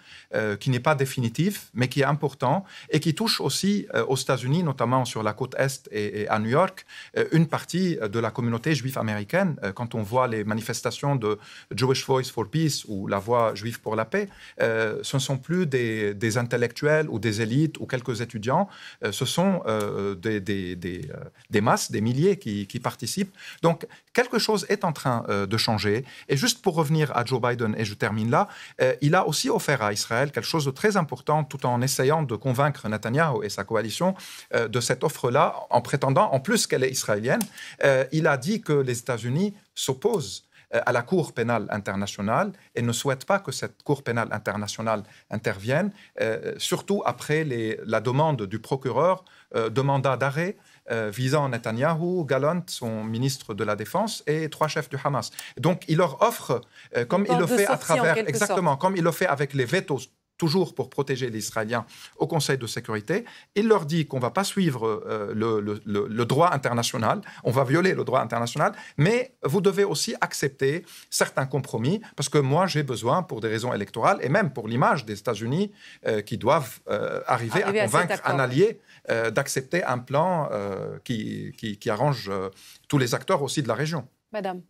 qui n'est pas définitif, mais qui est important et qui touche aussi aux États-Unis, notamment sur la côte Est et à New York, une partie de la communauté juive américaine. Quand on voit les manifestations de Jewish Voice for Peace ou la Voix juive pour la paix, ce ne sont plus des intellectuels ou des élites ou quelques étudiants, ce sont des masses, des milliers qui participent. Donc, quelque chose est en train de changer. Et juste pour revenir à Joe Biden, et je termine là, il a aussi offert à Israël quelque chose de très important, tout en essayant de convaincre Netanyahou et sa coalition de cette offre-là, en prétendant en plus qu'elle est israélienne. Il a dit que les États-Unis s'opposent à la Cour pénale internationale et ne souhaite pas que cette Cour pénale internationale intervienne, surtout après la demande du procureur de mandat d'arrêt visant Netanyahou, Gallant, son ministre de la Défense, et 3 chefs du Hamas. Donc il leur offre, comme il le fait à travers, exactement, comme il le fait avec les vétos toujours pour protéger les Israéliens au Conseil de sécurité. Il leur dit qu'on ne va pas suivre le droit international, on va violer le droit international, mais vous devez aussi accepter certains compromis, parce que moi, j'ai besoin, pour des raisons électorales, et même pour l'image des États-Unis, qui doivent arriver à convaincre un allié d'accepter un plan qui arrange tous les acteurs aussi de la région. Madame.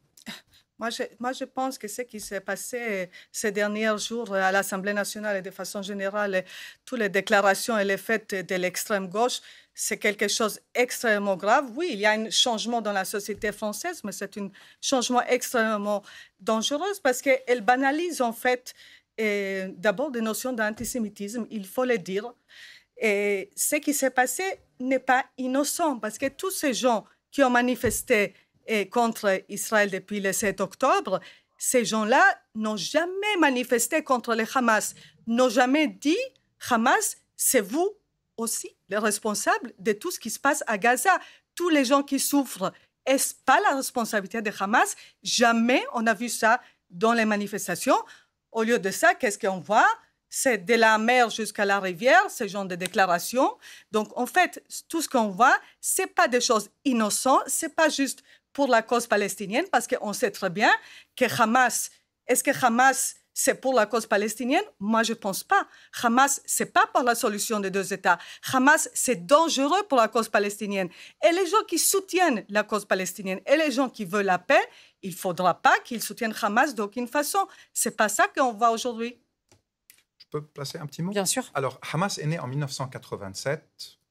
Moi, je pense que ce qui s'est passé ces derniers jours à l'Assemblée nationale et de façon générale, toutes les déclarations et les faits de l'extrême gauche, c'est quelque chose d'extrêmement grave. Oui, il y a un changement dans la société française, mais c'est un changement extrêmement dangereux parce qu'elle banalise en fait d'abord des notions d'antisémitisme, il faut le dire. Et ce qui s'est passé n'est pas innocent parce que tous ces gens qui ont manifesté contre Israël depuis le 7 octobre, ces gens-là n'ont jamais manifesté contre le Hamas, n'ont jamais dit « Hamas, c'est vous aussi les responsables de tout ce qui se passe à Gaza. Tous les gens qui souffrent, est-ce pas la responsabilité de Hamas ?» Jamais on a vu ça dans les manifestations. Au lieu de ça, qu'est-ce qu'on voit? C'est de la mer jusqu'à la rivière, ce genre de déclarations. Donc, en fait, tout ce qu'on voit, ce n'est pas des choses innocentes, ce n'est pas juste pour la cause palestinienne, parce qu'on sait très bien que Hamas, est-ce que Hamas, c'est pour la cause palestinienne? Moi, je ne pense pas. Hamas, ce n'est pas pour la solution des deux États. Hamas, c'est dangereux pour la cause palestinienne. Et les gens qui soutiennent la cause palestinienne et les gens qui veulent la paix, il ne faudra pas qu'ils soutiennent Hamas d'aucune façon. Ce n'est pas ça qu'on voit aujourd'hui. Je peux placer un petit mot? Bien sûr. Alors, Hamas est né en 1987,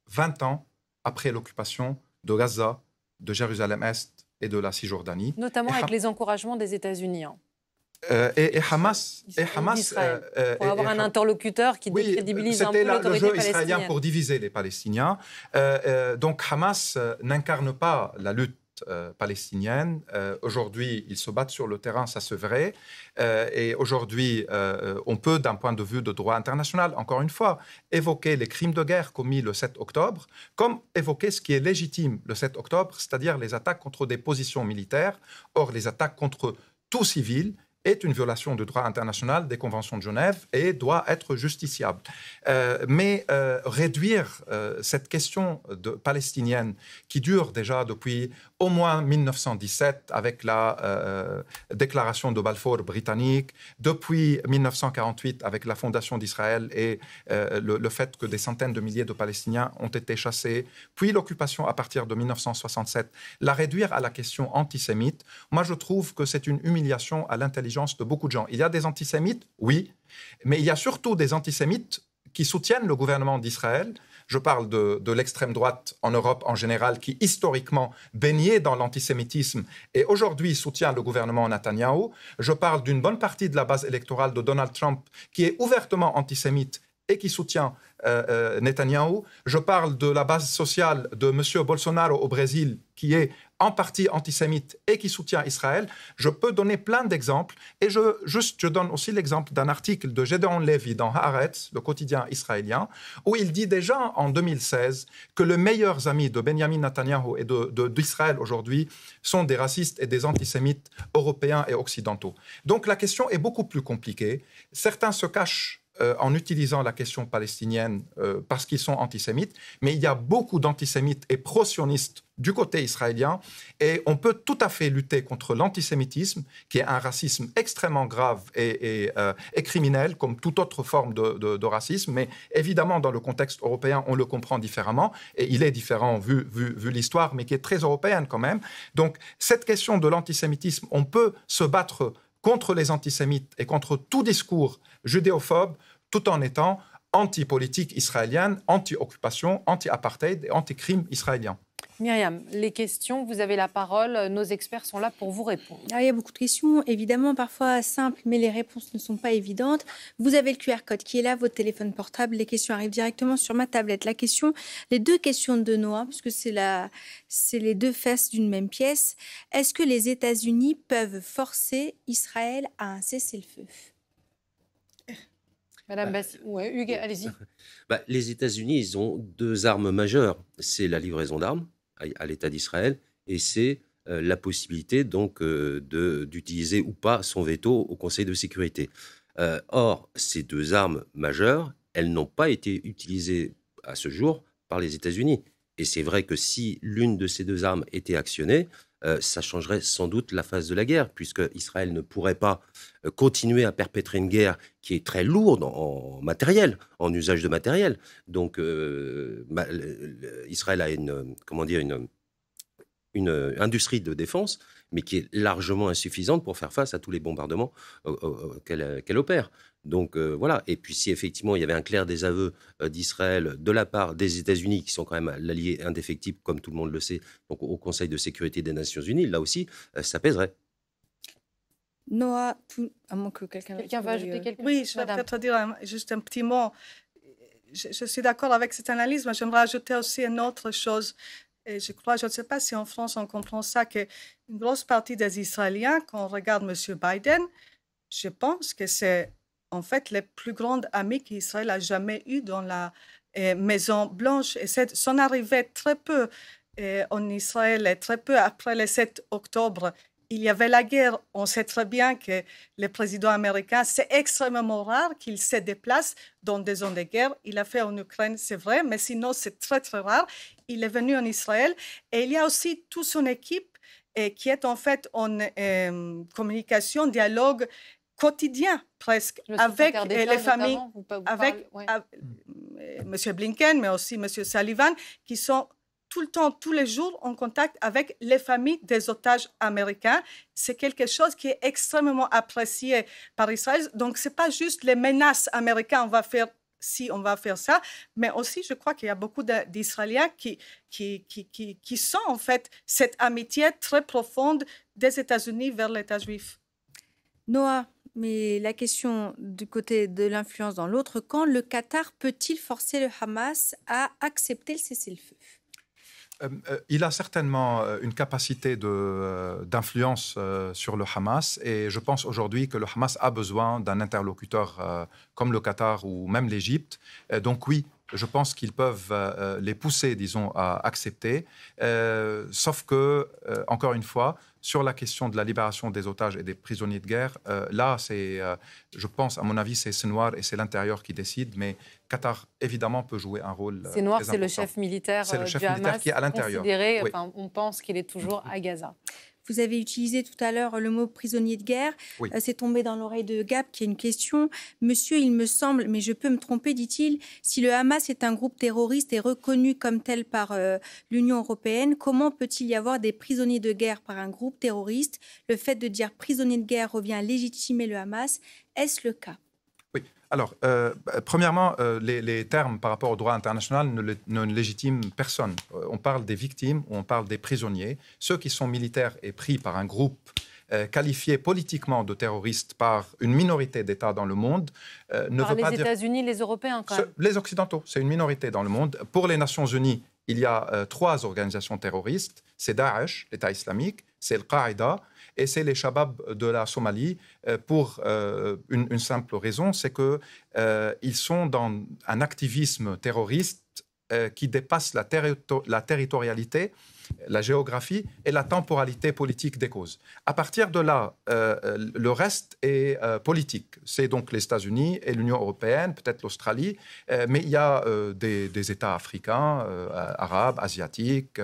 20 ans après l'occupation de Gaza, de Jérusalem-Est et de la Cisjordanie. Notamment avec les encouragements des États-Unis. Et Hamas... pour avoir un interlocuteur qui décrédibilise un peu l'autorité palestinienne. C'était le jeu israélien pour diviser les Palestiniens. Donc Hamas n'incarne pas la lutte palestinienne. Aujourd'hui, ils se battent sur le terrain, ça se verrait. Et aujourd'hui, on peut, d'un point de vue de droit international, encore une fois, évoquer les crimes de guerre commis le 7 octobre, comme évoquer ce qui est légitime le 7 octobre, c'est-à-dire les attaques contre des positions militaires. Or, les attaques contre tout civil est une violation du droit international des conventions de Genève et doit être justiciable. Mais réduire cette question palestinienne qui dure déjà depuis au moins 1917 avec la déclaration de Balfour britannique, depuis 1948 avec la fondation d'Israël et le fait que des centaines de milliers de Palestiniens ont été chassés, puis l'occupation à partir de 1967, la réduire à la question antisémite, moi je trouve que c'est une humiliation à l'intelligence de beaucoup de gens. Il y a des antisémites, oui, mais il y a surtout des antisémites qui soutiennent le gouvernement d'Israël. Je parle de l'extrême droite en Europe en général, qui historiquement baignait dans l'antisémitisme et aujourd'hui soutient le gouvernement Netanyahou. Je parle d'une bonne partie de la base électorale de Donald Trump qui est ouvertement antisémite et qui soutient Netanyahou. Je parle de la base sociale de M. Bolsonaro au Brésil, qui est en partie antisémite et qui soutient Israël. Je peux donner plein d'exemples. Et je donne aussi l'exemple d'un article de Gédéon Lévy dans Haaretz, le quotidien israélien, où il dit déjà en 2016 que les meilleurs amis de Benjamin Netanyahou et d'Israël aujourd'hui sont des racistes et des antisémites européens et occidentaux. Donc la question est beaucoup plus compliquée. Certains se cachent en utilisant la question palestinienne parce qu'ils sont antisémites, mais il y a beaucoup d'antisémites et pro-sionistes du côté israélien, et on peut tout à fait lutter contre l'antisémitisme, qui est un racisme extrêmement grave et criminel, comme toute autre forme de racisme, mais évidemment, dans le contexte européen, on le comprend différemment, et il est différent vu l'histoire, mais qui est très européenne quand même. Donc, cette question de l'antisémitisme, on peut se battre contre les antisémites et contre tout discours judéophobe, tout en étant anti-politique israélienne, anti-occupation, anti-apartheid et anti-crime israélien. Myriam, les questions, vous avez la parole. Nos experts sont là pour vous répondre. Il y a beaucoup de questions, évidemment, parfois simples, mais les réponses ne sont pas évidentes. Vous avez le QR code qui est là, votre téléphone portable. Les questions arrivent directement sur ma tablette. Les deux questions de Noah, puisque c'est les deux faces d'une même pièce. Est-ce que les États-Unis peuvent forcer Israël à un cessez-le-feu? Madame Bassi, Hugues, allez-y. Les États-Unis, ils ont deux armes majeures. C'est la livraison d'armes à l'État d'Israël et c'est la possibilité donc d'utiliser ou pas son veto au Conseil de sécurité. Or, ces deux armes majeures, elles n'ont pas été utilisées à ce jour par les États-Unis. Et c'est vrai que si l'une de ces deux armes était actionnée, ça changerait sans doute la phase de la guerre, puisque Israël ne pourrait pas continuer à perpétrer une guerre qui est très lourde en matériel, en usage de matériel. Donc, Israël a une industrie de défense, mais qui est largement insuffisante pour faire face à tous les bombardements qu'elle opère. Donc voilà. Et puis si effectivement il y avait un clair désaveu d'Israël de la part des États-Unis, qui sont quand même l'allié indéfectible, comme tout le monde le sait, donc au Conseil de sécurité des Nations Unies, là aussi, ça pèserait. Noah, à moins que quelqu'un va ajouter quelque chose. Oui, je vais peut-être dire juste un petit mot. Je suis d'accord avec cette analyse, mais j'aimerais ajouter aussi une autre chose. Et je crois, je ne sais pas si en France on comprend ça, qu'une grosse partie des Israéliens, quand on regarde M. Biden, je pense que c'est en fait les plus grands amis qu'Israël a jamais eu dans la Maison Blanche. Et son arrivée très peu en Israël, et très peu après le 7 octobre, il y avait la guerre. On sait très bien que le président américain, c'est extrêmement rare qu'il se déplace dans des zones de guerre. Il a fait en Ukraine, c'est vrai, mais sinon, c'est très, très rare. Il est venu en Israël. Et il y a aussi toute son équipe qui est en fait en communication, dialogue quotidien presque avec les familles, avec M. Blinken, mais aussi M. Sullivan, qui sont tout le temps, tous les jours, en contact avec les familles des otages américains. C'est quelque chose qui est extrêmement apprécié par Israël. Donc, ce n'est pas juste les menaces américaines, on va faire ci, on va faire ça, mais aussi, je crois qu'il y a beaucoup d'Israéliens qui sont en fait cette amitié très profonde des États-Unis vers l'État juif. Noah, mais la question du côté de l'influence dans l'autre camp, le Qatar peut-il forcer le Hamas à accepter le cessez-le-feu ? Il a certainement une capacité d'influence sur le Hamas, et je pense aujourd'hui que le Hamas a besoin d'un interlocuteur comme le Qatar ou même l'Égypte. Donc oui, je pense qu'ils peuvent les pousser, disons, à accepter. Sauf que, encore une fois, sur la question de la libération des otages et des prisonniers de guerre, là, je pense, à mon avis, c'est Senwar et c'est l'intérieur qui décide, mais Qatar, évidemment, peut jouer un rôle Senwar, c'est le chef militaire du Hamas, militaire qui est à l'intérieur. Oui. On pense qu'il est toujours à Gaza. Vous avez utilisé tout à l'heure le mot prisonnier de guerre. Oui. C'est tombé dans l'oreille de Gab qui a une question. Monsieur, il me semble, mais je peux me tromper, dit-il, si le Hamas est un groupe terroriste et reconnu comme tel par l'Union européenne, comment peut-il y avoir des prisonniers de guerre par un groupe terroriste ? Le fait de dire prisonnier de guerre revient à légitimer le Hamas. Est-ce le cas ? Oui. Alors, premièrement, les termes par rapport au droit international ne légitiment personne. On parle des victimes ou on parle des prisonniers. Ceux qui sont militaires et pris par un groupe qualifié politiquement de terroriste par une minorité d'États dans le monde ne veut pas dire... Par les États-Unis, les Européens, quand même. Les Occidentaux, c'est une minorité dans le monde. Pour les Nations Unies, il y a 3 organisations terroristes. C'est Daesh, l'État islamique, c'est Al-Qaïda, et c'est les Shabab de la Somalie, pour une simple raison, c'est qu'ils sont dans un activisme terroriste qui dépasse la territorialité, la géographie et la temporalité politique des causes. À partir de là, le reste est politique. C'est donc les États-Unis et l'Union européenne, peut-être l'Australie, mais il y a des États africains, arabes, asiatiques,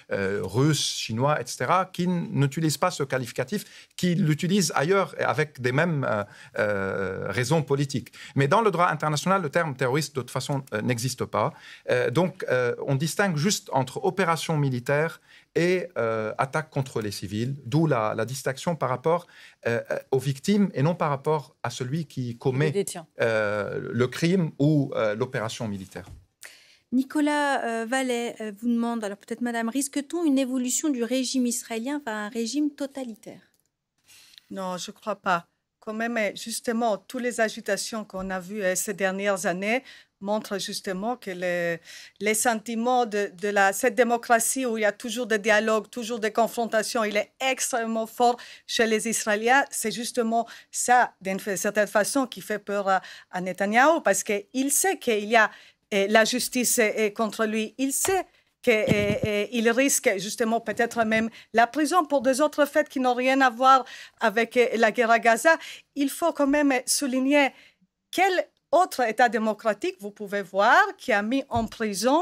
russes, chinois, etc., qui n'utilisent pas ce qualificatif, qui l'utilisent ailleurs avec des mêmes raisons politiques. Mais dans le droit international, le terme terroriste, de toute façon, n'existe pas. Donc, on distingue juste entre opération militaire et attaque contre les civils, d'où la distinction par rapport aux victimes et non par rapport à celui qui commet le crime ou l'opération militaire. Nicolas Vallet vous demande, alors peut-être Madame, risque-t-on une évolution du régime israélien vers un régime totalitaire ? Non, je ne crois pas. Quand même, justement, toutes les agitations qu'on a vues ces dernières années montrent justement que les sentiments de cette démocratie où il y a toujours des dialogues, toujours des confrontations, il est extrêmement fort chez les Israéliens. C'est justement ça, d'une certaine façon, qui fait peur à Netanyahou, parce qu'il sait qu'il y a la justice contre lui. Il sait qu'il risque justement peut-être même la prison pour des autres faits qui n'ont rien à voir avec la guerre à Gaza. Il faut quand même souligner quel autre État démocratique vous pouvez voir qui a mis en prison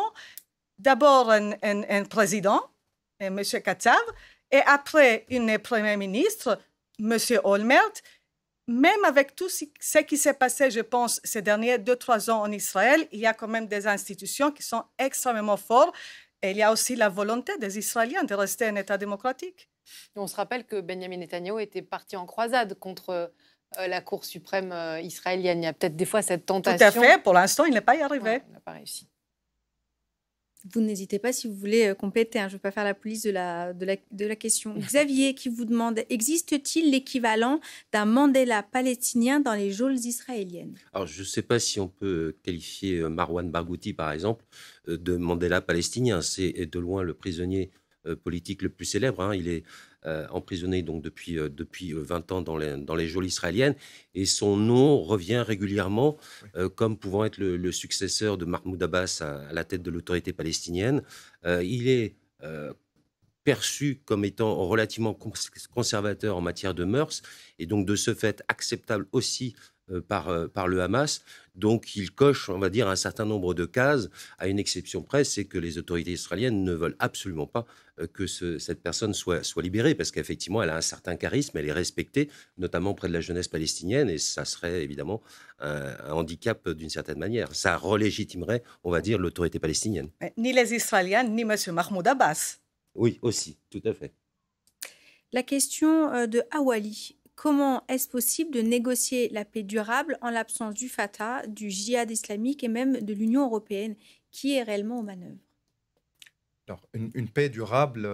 d'abord un président, M. Katsav, et après une première ministre, M. Olmert. Même avec tout ce qui s'est passé, je pense, ces derniers 2-3 ans en Israël, il y a quand même des institutions qui sont extrêmement fortes. Et il y a aussi la volonté des Israéliens de rester un État démocratique. On se rappelle que Benjamin Netanyahou était parti en croisade contre la Cour suprême israélienne. Il y a peut-être des fois cette tentation. Tout à fait. Pour l'instant, il n'est pas y arrivé. Ouais, il n'a pas réussi. Vous n'hésitez pas si vous voulez compléter. Je ne veux pas faire la police de la question. Xavier qui vous demande, existe-t-il l'équivalent d'un Mandela palestinien dans les geôles israéliennes? Alors, je ne sais pas si on peut qualifier Marwan Barghouti, par exemple, de Mandela palestinien. C'est de loin le prisonnier politique le plus célèbre. Il est emprisonné donc depuis 20 ans dans les geôles israéliennes, et son nom revient régulièrement comme pouvant être le successeur de Mahmoud Abbas à la tête de l'autorité palestinienne. Il est perçu comme étant relativement conservateur en matière de mœurs, et donc de ce fait acceptable aussi par le Hamas. Donc il coche, on va dire, un certain nombre de cases, à une exception près, c'est que les autorités israéliennes ne veulent absolument pas que cette personne soit libérée, parce qu'effectivement elle a un certain charisme, elle est respectée, notamment auprès de la jeunesse palestinienne, et ça serait évidemment un handicap d'une certaine manière. Ça relégitimerait, on va dire, l'autorité palestinienne. Ni les Israéliens, ni M. Mahmoud Abbas. Oui, aussi, tout à fait. La question de Awali. Comment est-ce possible de négocier la paix durable en l'absence du Fatah, du djihad islamique et même de l'Union européenne, qui est réellement aux manœuvres? Alors, une paix durable,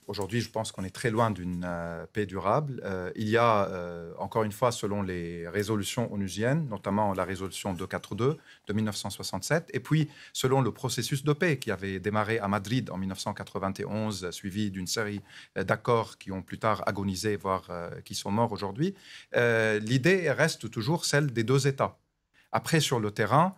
aujourd'hui, je pense qu'on est très loin d'une paix durable. Il y a, encore une fois, selon les résolutions onusiennes, notamment la résolution 242 de 1967, et puis selon le processus de paix qui avait démarré à Madrid en 1991, suivi d'une série d'accords qui ont plus tard agonisé, voire qui sont morts aujourd'hui, l'idée reste toujours celle des deux États. Après, sur le terrain,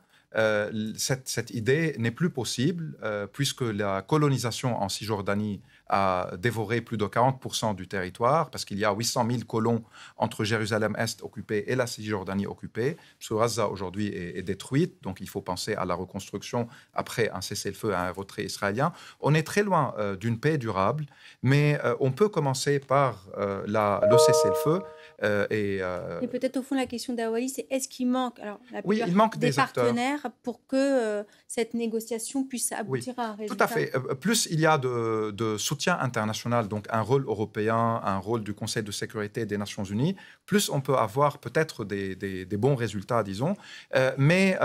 cette idée n'est plus possible puisque la colonisation en Cisjordanie a dévoré plus de 40% du territoire, parce qu'il y a 800 000 colons entre Jérusalem-Est occupée et la Cisjordanie occupée. Gaza aujourd'hui est détruite, donc il faut penser à la reconstruction après un cessez-le-feu et un retrait israélien. On est très loin d'une paix durable, mais on peut commencer par le cessez-le-feu. Et peut-être au fond la question d'Awali, c'est est-ce qu'il manque, oui, il manque des partenaires pour que cette négociation puisse aboutir à un résultat? Tout à fait. Plus il y a de soutien international, donc un rôle européen, un rôle du Conseil de sécurité des Nations Unies, plus on peut avoir peut-être des bons résultats, disons. Mais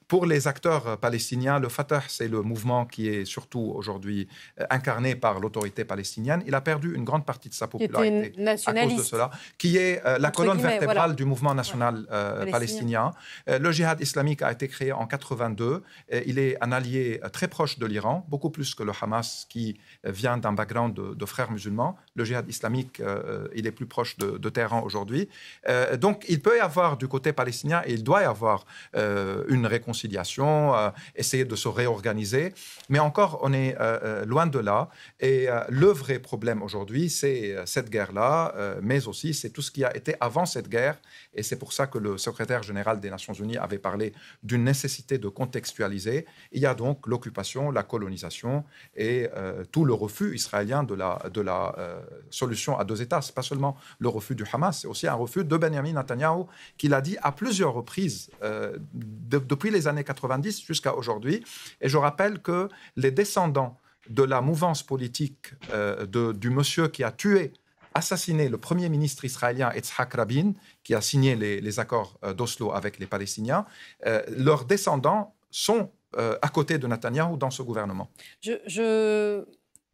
pour les acteurs palestiniens, le Fatah, c'est le mouvement qui est surtout aujourd'hui incarné par l'autorité palestinienne. Il a perdu une grande partie de sa popularité à cause de cela, qui est la colonne vertébrale du mouvement national palestinien. Le djihad islamique a été créé en 82. Il est un allié très proche de l'Iran, beaucoup plus que le Hamas, qui vient d'un background de frères musulmans. Le djihad islamique, il est plus proche de Téhéran aujourd'hui. Donc, il peut y avoir du côté palestinien, et il doit y avoir une réconciliation, essayer de se réorganiser. Mais encore, on est loin de là. Et le vrai problème aujourd'hui, c'est cette guerre-là, mais aussi c'est tout ce qui a été avant cette guerre. Et c'est pour ça que le secrétaire général des Nations Unies avait parlé d'une nécessité de contextualiser. Il y a donc l'occupation, la colonisation et tout le refus israélien de la solution à deux États. Ce n'est pas seulement le refus du Hamas, c'est aussi un refus de Benjamin Netanyahou, qui l'a dit à plusieurs reprises depuis les années 90 jusqu'à aujourd'hui. Et je rappelle que les descendants de la mouvance politique du monsieur qui a assassiné le premier ministre israélien Yitzhak Rabin, qui a signé les accords d'Oslo avec les Palestiniens, leurs descendants sont à côté de Netanyahou dans ce gouvernement.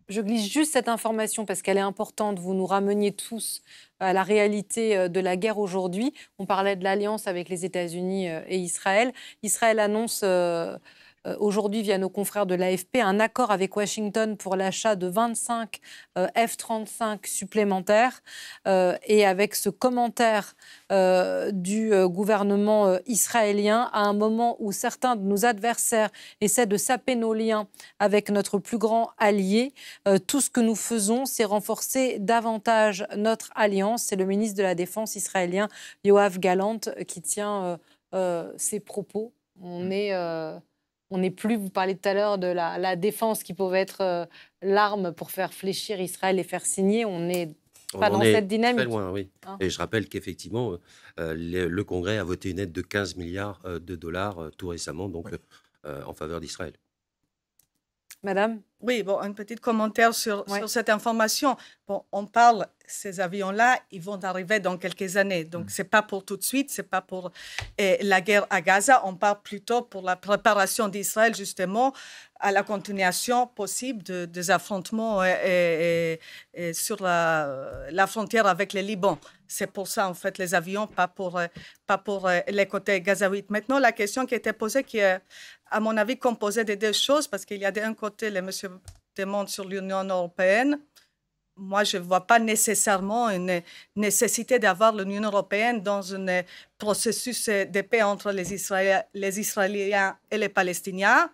Je glisse juste cette information parce qu'elle est importante. Vous nous rameniez tous à la réalité de la guerre aujourd'hui. On parlait de l'alliance avec les États-Unis et Israël. Israël annonce aujourd'hui via nos confrères de l'AFP, un accord avec Washington pour l'achat de 25 F-35 supplémentaires. Et avec ce commentaire du gouvernement israélien, à un moment où certains de nos adversaires essaient de saper nos liens avec notre plus grand allié, tout ce que nous faisons, c'est renforcer davantage notre alliance. C'est le ministre de la Défense israélien, Yoav Gallant, qui tient ces propos. On n'est plus, vous parlez tout à l'heure de la défense qui pouvait être l'arme pour faire fléchir Israël et faire signer. On n'est pas dans cette dynamique. Très loin, oui. Hein? Et je rappelle qu'effectivement, le Congrès a voté une aide de 15 milliards de dollars tout récemment, donc en faveur d'Israël. Madame? Oui, bon, un petit commentaire sur cette information. Bon, on parle, ces avions-là, ils vont arriver dans quelques années. Donc, ce n'est pas pour tout de suite, ce n'est pas pour la guerre à Gaza. On parle plutôt pour la préparation d'Israël, justement, à la continuation possible des affrontements sur la frontière avec le Liban. C'est pour ça, en fait, les avions, pas pour les côtés gazaouites. Maintenant, la question qui a été posée, qui est, à mon avis, composée de deux choses, parce qu'il y a d'un côté, le monsieur demande sur l'Union européenne. Moi, je ne vois pas nécessairement une nécessité d'avoir l'Union européenne dans un processus de paix entre les Israéliens et les Palestiniens.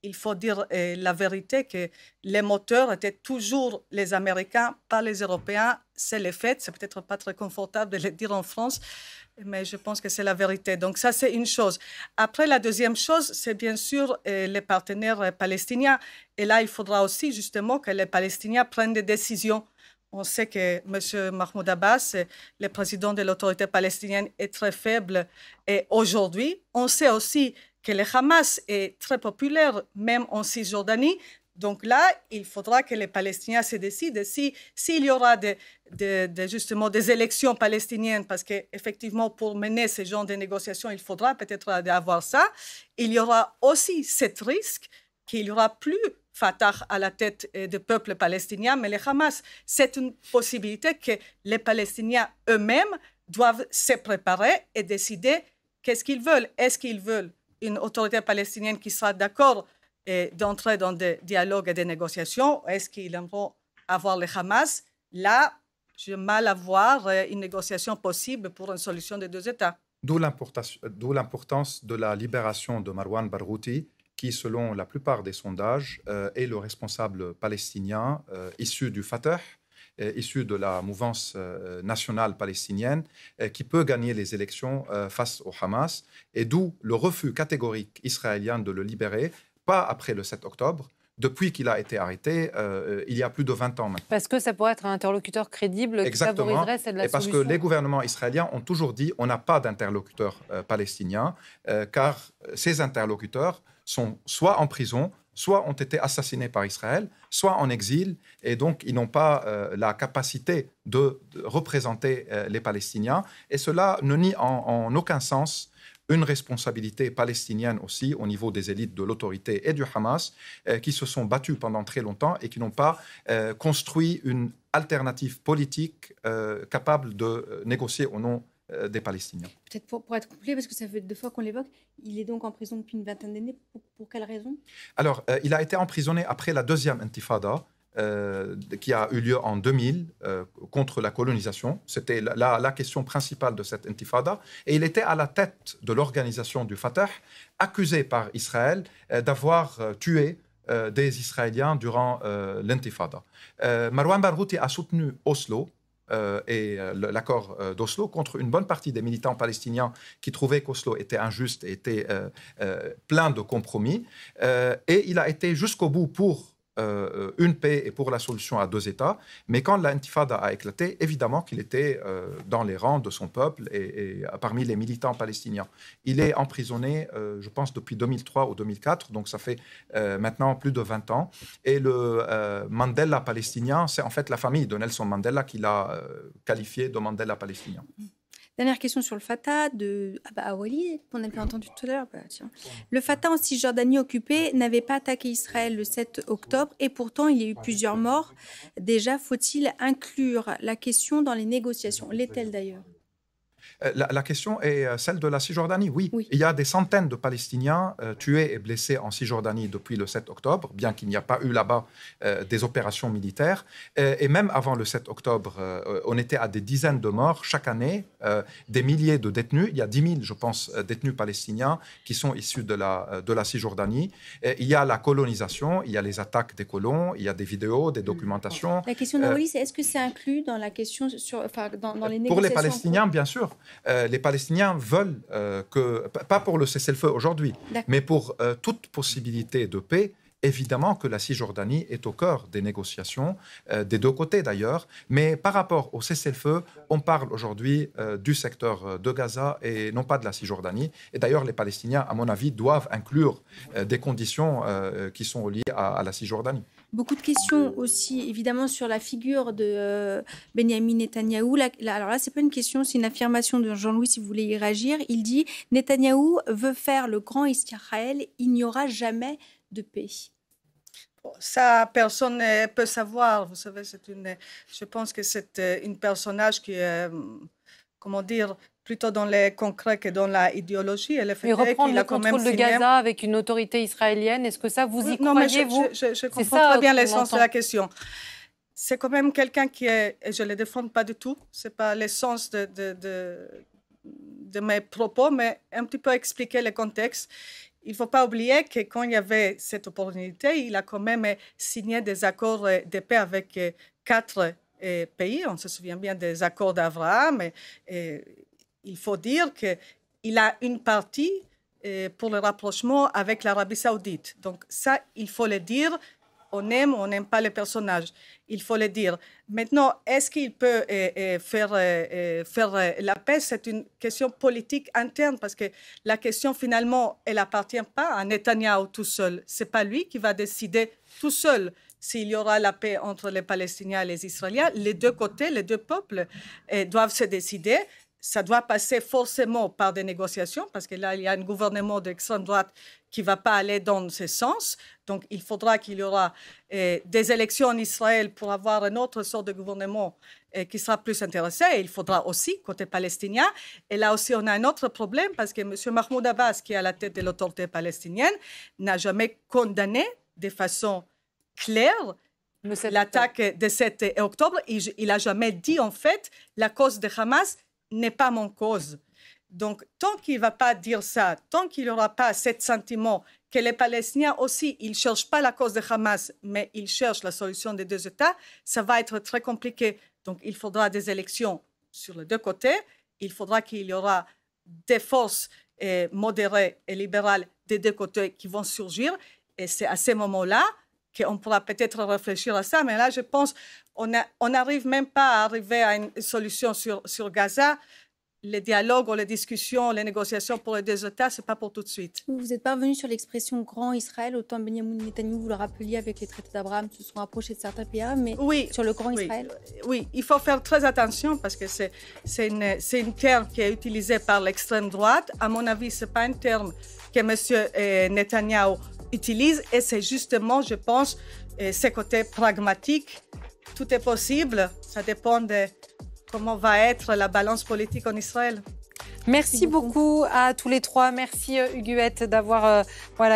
Il faut dire la vérité que les moteurs étaient toujours les Américains, pas les Européens. C'est le fait. C'est peut-être pas très confortable de le dire en France, mais je pense que c'est la vérité. Donc ça, c'est une chose. Après, la deuxième chose, c'est bien sûr les partenaires palestiniens. Et là, il faudra aussi justement que les Palestiniens prennent des décisions. On sait que M. Mahmoud Abbas, le président de l'autorité palestinienne, est très faible. Et aujourd'hui, on sait aussi que le Hamas est très populaire, même en Cisjordanie. Donc là, il faudra que les Palestiniens se décident s'il y aura justement des élections palestiniennes, parce qu'effectivement, pour mener ce genre de négociations, il faudra peut-être avoir ça. Il y aura aussi ce risque qu'il n'y aura plus Fatah à la tête du peuple palestinien, mais le Hamas. C'est une possibilité que les Palestiniens eux-mêmes doivent se préparer et décider qu'est-ce qu'ils veulent. Est-ce qu'ils veulent une autorité palestinienne qui sera d'accord d'entrer dans des dialogues et des négociations? Est-ce qu'ils aimeront avoir le Hamas? Là, j'ai mal à voir une négociation possible pour une solution des deux États. D'où l'importance de la libération de Marwan Barghouti, qui, selon la plupart des sondages, est le responsable palestinien issu du Fatah, issu de la mouvance nationale palestinienne, qui peut gagner les élections face au Hamas, et d'où le refus catégorique israélien de le libérer, pas après le 7 octobre, depuis qu'il a été arrêté, il y a plus de 20 ans maintenant. Parce que ça pourrait être un interlocuteur crédible qui favoriserait cette solution. Parce que les gouvernements israéliens ont toujours dit on n'a pas d'interlocuteur palestinien, car ces interlocuteurs sont soit en prison, soit ont été assassinés par Israël, soit en exil, et donc ils n'ont pas la capacité de représenter les Palestiniens. Et cela ne nie en aucun sens une responsabilité palestinienne aussi au niveau des élites de l'autorité et du Hamas, qui se sont battus pendant très longtemps et qui n'ont pas construit une alternative politique capable de négocier au nom des Palestiniens. Peut-être pour être complet, parce que ça fait 2 fois qu'on l'évoque, il est donc en prison depuis une vingtaine d'années. Pour quelle raison? Alors, il a été emprisonné après la deuxième intifada, qui a eu lieu en 2000 contre la colonisation. C'était la question principale de cette intifada. Et il était à la tête de l'organisation du Fatah, accusé par Israël d'avoir tué des Israéliens durant l'intifada. Marwan Barghouti a soutenu Oslo, et l'accord d'Oslo contre une bonne partie des militants palestiniens qui trouvaient qu'Oslo était injuste et était plein de compromis. Et il a été jusqu'au bout pour une paix et pour la solution à 2 États. Mais quand l'intifada a éclaté, évidemment qu'il était dans les rangs de son peuple et parmi les militants palestiniens. Il est emprisonné, je pense, depuis 2003 ou 2004, donc ça fait maintenant plus de 20 ans. Et le Mandela palestinien, c'est en fait la famille de Nelson Mandela qui l'a qualifié de Mandela palestinien. Dernière question sur le Fatah de Awali, qu'on avait entendu tout à l'heure. Le Fatah en Cisjordanie occupée n'avait pas attaqué Israël le 7 octobre et pourtant il y a eu plusieurs morts. Déjà, faut-il inclure la question dans les négociations? L'est-elle d'ailleurs? La question est celle de la Cisjordanie, oui. Il y a des centaines de Palestiniens tués et blessés en Cisjordanie depuis le 7 octobre, bien qu'il n'y a pas eu là-bas des opérations militaires. Et même avant le 7 octobre, on était à des dizaines de morts chaque année, des milliers de détenus. Il y a 10 000, je pense, détenus palestiniens qui sont issus de la Cisjordanie. Il y a la colonisation, il y a les attaques des colons, il y a des vidéos, des documentations. La question d'Awali, c'est est-ce que c'est inclus dans la question, dans les négociations? Pour les Palestiniens, bien sûr. Les Palestiniens veulent pas pour le cessez-le-feu aujourd'hui, mais pour toute possibilité de paix, évidemment que la Cisjordanie est au cœur des négociations, des deux côtés d'ailleurs, mais par rapport au cessez-le-feu, on parle aujourd'hui du secteur de Gaza et non pas de la Cisjordanie. Et d'ailleurs, les Palestiniens, à mon avis, doivent inclure des conditions qui sont liées à la Cisjordanie. Beaucoup de questions aussi, évidemment, sur la figure de Benyamin Netanyahou. Alors là, ce n'est pas une question, c'est une affirmation de Jean-Louis, si vous voulez y réagir. Il dit « Netanyahou veut faire le grand Israël, il n'y aura jamais de paix ». Ça, personne ne peut savoir. Vous savez, je pense que c'est un personnage qui est, comment dire, plutôt dans les concrets que dans l'idéologie. Et reprendre le contrôle de Gaza avec une autorité israélienne, est-ce que ça, vous y croyez, vous? Je comprends très bien l'essence de la question. C'est quand même quelqu'un qui est, et je ne le défends pas du tout, ce n'est pas l'essence de mes propos, mais un petit peu expliquer le contexte. Il ne faut pas oublier que quand il y avait cette opportunité, il a quand même signé des accords de paix avec 4 pays. On se souvient bien des accords d'Abraham. Il faut dire qu'il a une partie pour le rapprochement avec l'Arabie saoudite. Donc ça, il faut le dire. On aime ou on n'aime pas les personnages. Il faut le dire. Maintenant, est-ce qu'il peut faire la paix? C'est une question politique interne parce que la question, finalement, elle n'appartient pas à Netanyahou tout seul. Ce n'est pas lui qui va décider tout seul s'il y aura la paix entre les Palestiniens et les Israéliens. Les deux côtés, les deux peuples doivent se décider. Ça doit passer forcément par des négociations parce que là, il y a un gouvernement d'extrême droite qui ne va pas aller dans ce sens. Donc, il faudra qu'il y aura des élections en Israël pour avoir une autre sorte de gouvernement qui sera plus intéressé. Et il faudra aussi, côté palestinien. Et là aussi, on a un autre problème parce que M. Mahmoud Abbas, qui est à la tête de l'autorité palestinienne, n'a jamais condamné de façon claire l'attaque de 7 octobre. Il n'a jamais dit, en fait, la cause de Hamas n'est pas mon cause. Donc, tant qu'il ne va pas dire ça, tant qu'il n'y aura pas ce sentiment que les Palestiniens aussi, ils ne cherchent pas la cause de Hamas, mais ils cherchent la solution des deux États, ça va être très compliqué. Donc, il faudra des élections sur les deux côtés. Il faudra qu'il y aura des forces modérées et libérales des deux côtés qui vont surgir. Et c'est à ce moment-là qu'on pourra peut-être réfléchir à ça. Mais là, je pense qu'on n'arrive même pas à arriver à une solution sur Gaza. Les dialogues ou les discussions, les négociations pour les deux États, ce n'est pas pour tout de suite. Vous êtes parvenu sur l'expression « grand Israël », autant Benyamin Netanyahou, vous le rappeliez, avec les traités d'Abraham, se sont rapprochés de certains pays, mais sur le grand Israël. Oui, il faut faire très attention parce que c'est un terme qui est utilisé par l'extrême droite. À mon avis, ce n'est pas un terme que M. Netanyahou utilise et c'est justement, je pense, ce côté pragmatique. Tout est possible, ça dépend de comment va être la balance politique en Israël. Merci beaucoup à tous les trois. Merci Huguette d'avoir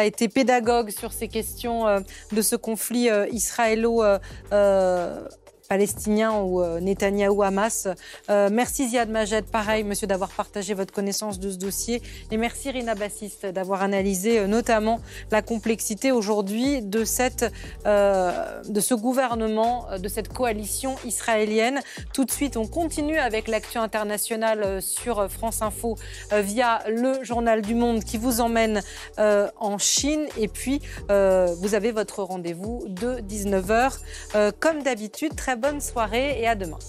été pédagogue sur ces questions de ce conflit israélo-palestinien ou Netanyahou-Hamas. Merci Ziad Majed, pareil, monsieur, d'avoir partagé votre connaissance de ce dossier. Et merci Rina Bassiste d'avoir analysé notamment la complexité aujourd'hui de ce gouvernement, de cette coalition israélienne. Tout de suite, on continue avec l'actu internationale sur France Info via le Journal du Monde qui vous emmène en Chine. Et puis, vous avez votre rendez-vous de 19h. Comme d'habitude, très bonne soirée et à demain.